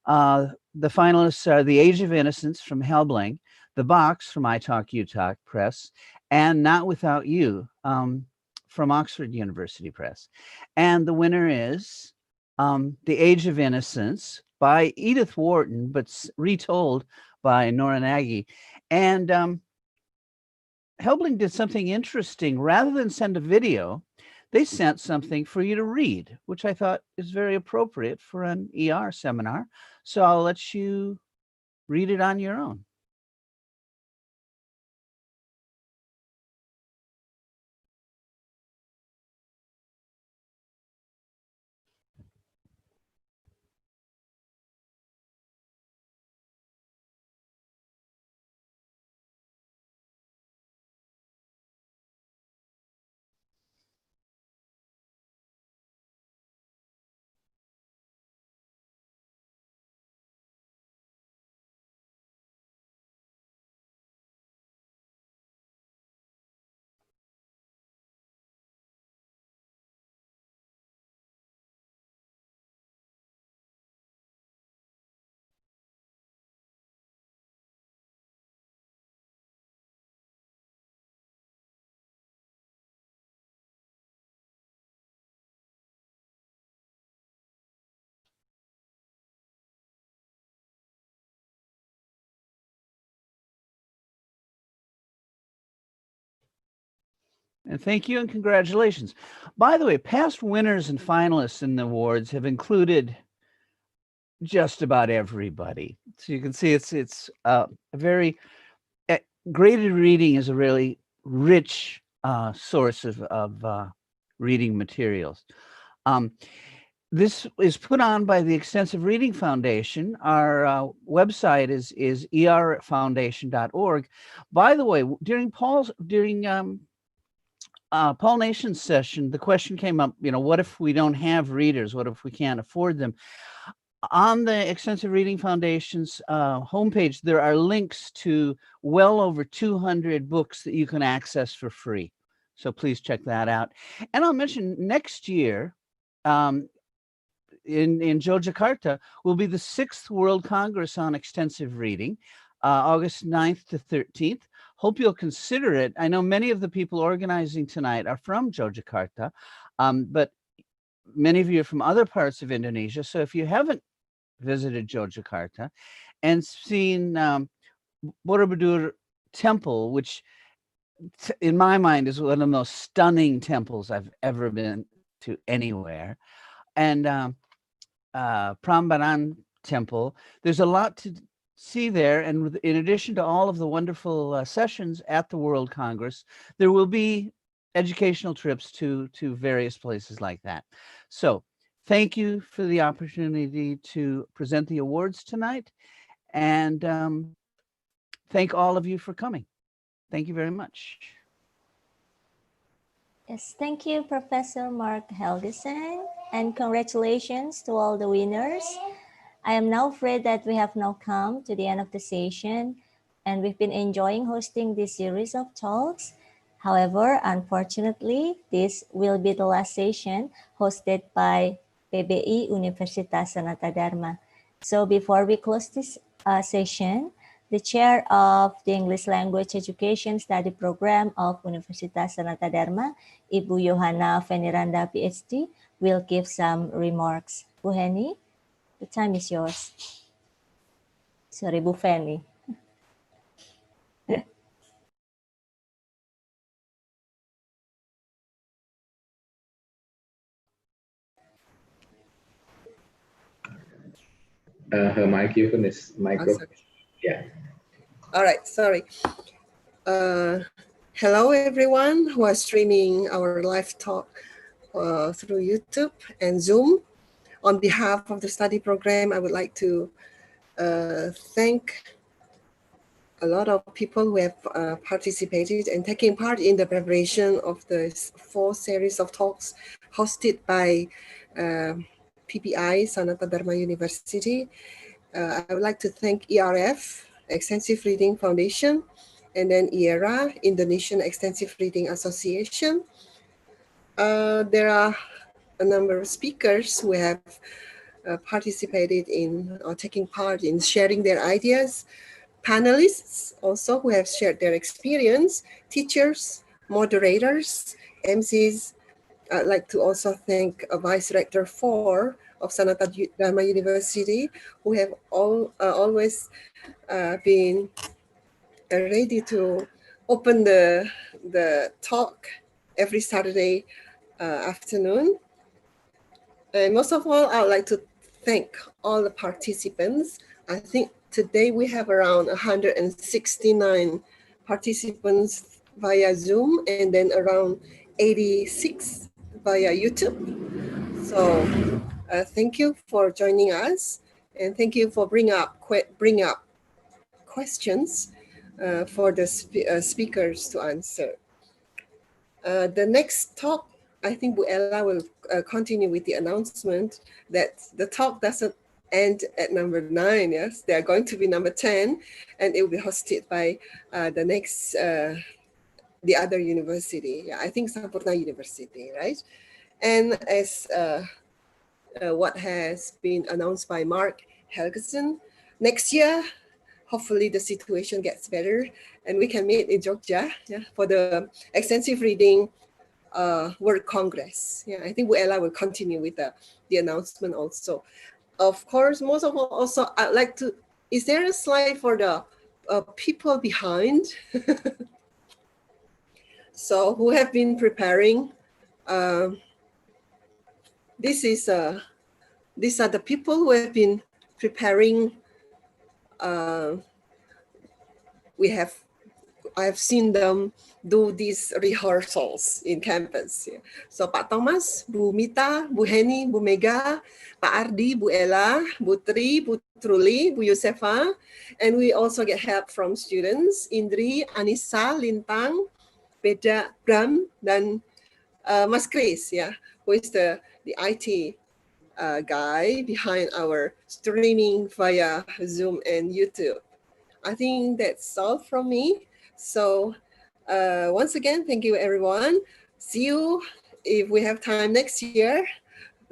The finalists are The Age of Innocence from L.L.L, The Box from iTalk Press, and Not Without You from Oxford University Press. And the winner is The Age of Innocence by Edith Wharton, but retold by Nora Nagy. And L.L did something interesting. Rather than send a video, they sent something for you to read, which I thought is very appropriate for an ER seminar. So I'll let you read it on your own. And thank you and congratulations. By the way, past winners and finalists in the awards have included just about everybody. So you can see it's a very graded reading is a really rich source of reading materials. This is put on by the Extensive Reading Foundation. Our website is erfoundation.org. By the way, during Paul Nation's session, the question came up, what if we don't have readers? What if we can't afford them? On the Extensive Reading Foundation's homepage, there are links to well over 200 books that you can access for free. So please check that out. And I'll mention next year, in Yogyakarta will be the 6th World Congress on Extensive Reading, August 9th to 13th. Hope you'll consider it. I know many of the people organizing tonight are from Yogyakarta, but many of you are from other parts of Indonesia. So if you haven't visited Yogyakarta and seen Borobudur Temple, which in my mind is one of the most stunning temples I've ever been to anywhere, and Prambanan Temple. There's a lot to see there, and in addition to all of the wonderful sessions at the World Congress, there will be educational trips to various places like that. So thank you for the opportunity to present the awards tonight, and thank all of you for coming. Thank you very much. Yes, thank you, Professor Mark Helgesen, and congratulations to all the winners. I am now afraid that we have now come to the end of the session, and we've been enjoying hosting this series of talks. However, unfortunately, this will be the last session hosted by PBI Universitas Sanata Dharma. So before we close this session, the chair of the English Language Education Study Program of Universitas Sanata Dharma, Ibu Yohana Veniranda, Ph.D., will give some remarks. Bu Henny, the time is yours. Sorry, Bu Fanny. Her microphone is yeah. All right, sorry. Hello, everyone who are streaming our live talk through YouTube and Zoom. On behalf of the study program, I would like to thank a lot of people who have participated and taking part in the preparation of the 4 series of talks hosted by PBI Sanata Dharma University. I would like to thank ERF, Extensive Reading Foundation, and then IERA, Indonesian Extensive Reading Association. there are a number of speakers who have participated in or taking part in sharing their ideas, panelists also who have shared their experience, teachers, moderators, MCs. I'd like to also thank Vice Rector 4 of Sanata Dharma University, who have always been ready to open the talk every Saturday afternoon. And most of all, I would like to thank all the participants. I think today we have around 169 participants via Zoom and then around 86 via YouTube. So thank you for joining us, and thank you for bring up questions for the speakers to answer. The next talk, I think Bu Ella will continue with the announcement that the talk doesn't end at number 9. Yes, they are going to be number 10, and it will be hosted by the next, the other university. Yeah, I think Sampurna University, right? And as what has been announced by Mark Helgeson, next year, hopefully the situation gets better and we can meet in Jogja, yeah, for the extensive reading World Congress. Yeah, I think Bu Ella will continue with the announcement also. Of course, most of all, also I'd like to, is there a slide for the people behind? So who have been preparing? These are the people who have been preparing. I have seen them do these rehearsals in campus. Yeah. So Pak Thomas, Bu Mita, Bu Henny, Bu Mega, Pak Ardi, Bu Ella, Bu Tri, Bu Truli, Bu Yosefa, and we also get help from students, Indri, Anissa, Lintang, Beda, Bram, dan Mas Chris, yeah, who is the IT guy behind our streaming via Zoom and YouTube. I think that's all from me. So once again, thank you, everyone. See you if we have time next year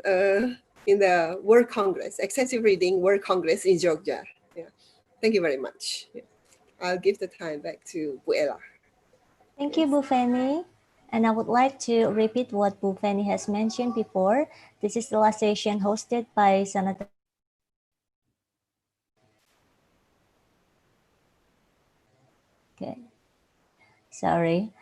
in the World Congress, Extensive Reading World Congress in Jogja. Yeah. Thank you very much. Yeah. I'll give the time back to Bu Ella. Thank you, Bu Fanny. And I would like to repeat what Bu Fanny has mentioned before. This is the last session hosted by Sanata. Okay, sorry.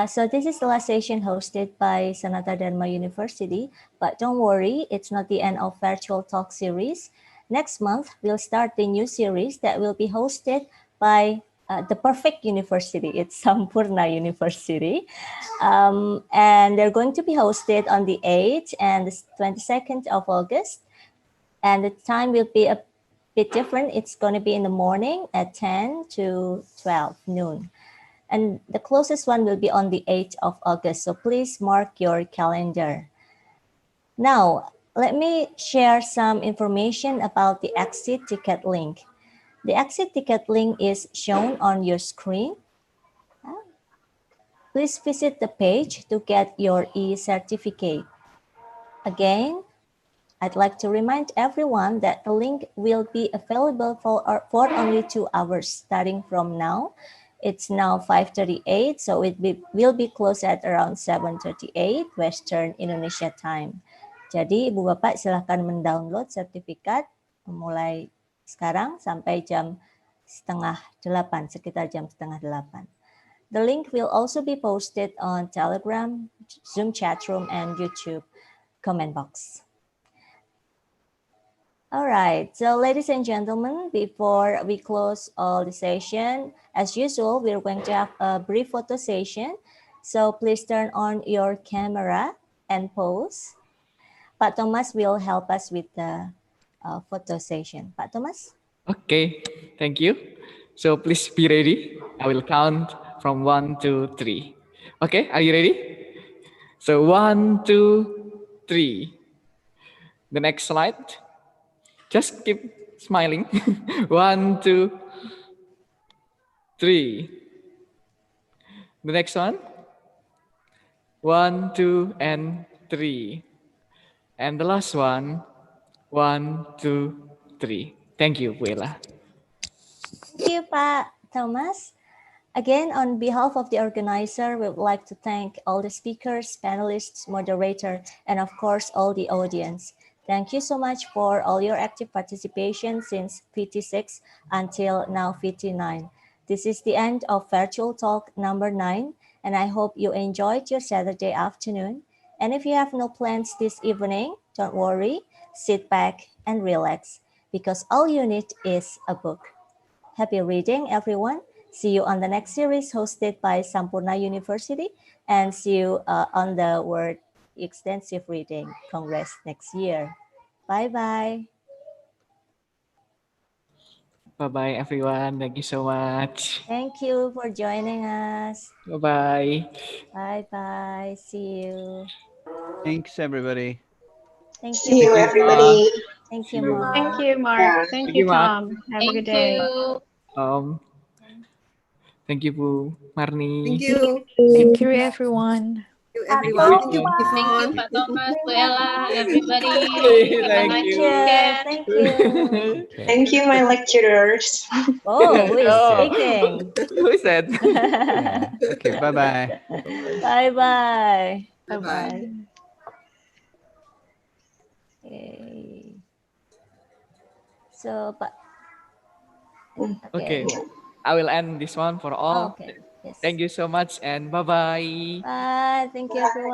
So this is the last session hosted by Sanata Dharma University, but don't worry, it's not the end of virtual talk series. Next month, we'll start the new series that will be hosted by the perfect university. It's Sampurna University. And they're going to be hosted on the 8th and the 22nd of August. And the time will be a bit different. It's going to be in the morning at 10 to 12 noon. And the closest one will be on the 8th of August. So please mark your calendar. Now, let me share some information about the exit ticket link. The exit ticket link is shown on your screen. Please visit the page to get your e-certificate. Again, I'd like to remind everyone that the link will be available for only 2 hours starting from now. It's now 5:38, so it will be closed at around 7:38 Western Indonesia time. Jadi Ibu Bapak silahkan mendownload sertifikat mulai sekarang sampai jam 7:30, sekitar jam 7:30. The link will also be posted on Telegram, Zoom chat room, and YouTube comment box. All right, so ladies and gentlemen, before we close all the session, as usual, we're going to have a brief photo session. So please turn on your camera and pose. Pak Thomas will help us with the photo session. Pak Thomas? Okay, thank you. So please be ready. I will count from 1 to 3. Okay, are you ready? So 1, 2, 3. The next slide. Just keep smiling. 1, 2, 3. The next one. 1, 2, and 3. And the last one, 1, 2, 3. Thank you, Bu Ella. Thank you, Pak Thomas. Again, on behalf of the organizer, we would like to thank all the speakers, panelists, moderator, and of course, all the audience. Thank you so much for all your active participation since PT6 until now PT9. This is the end of Virtual Talk number 9, and I hope you enjoyed your Saturday afternoon. And if you have no plans this evening, don't worry, sit back and relax, because all you need is a book. Happy reading, everyone. See you on the next series hosted by Sampurna University, and see you on the World Extensive Reading Congress next year. Bye-bye. Bye-bye, everyone. Thank you so much. Thank you for joining us. Bye-bye. Bye-bye. See you. Thanks, everybody. Thank See you, you, Mark. everybody. Thank See you, you. Mark. Thank you, Mark. Thank Thank you, you, Mark. Tom. Have a good Thank day. you. Thank you, Bu Marni. Thank you. Thank you, everyone. Thank you, Thank everyone. you. Thank you, Thank you, Yvonne. Pak Thomas, Bu Ella, everybody. Have a Thank nice you. weekend. Thank you. Okay. Thank you, my lecturers. Oh, who is Oh, speaking? who is that? Yeah. Okay. Bye-bye. Bye-bye. Bye-bye. Bye-bye. Okay. So, but Okay, I will end this one for all. okay. Yes. Thank you so much and bye-bye. Bye. Thank you, everyone.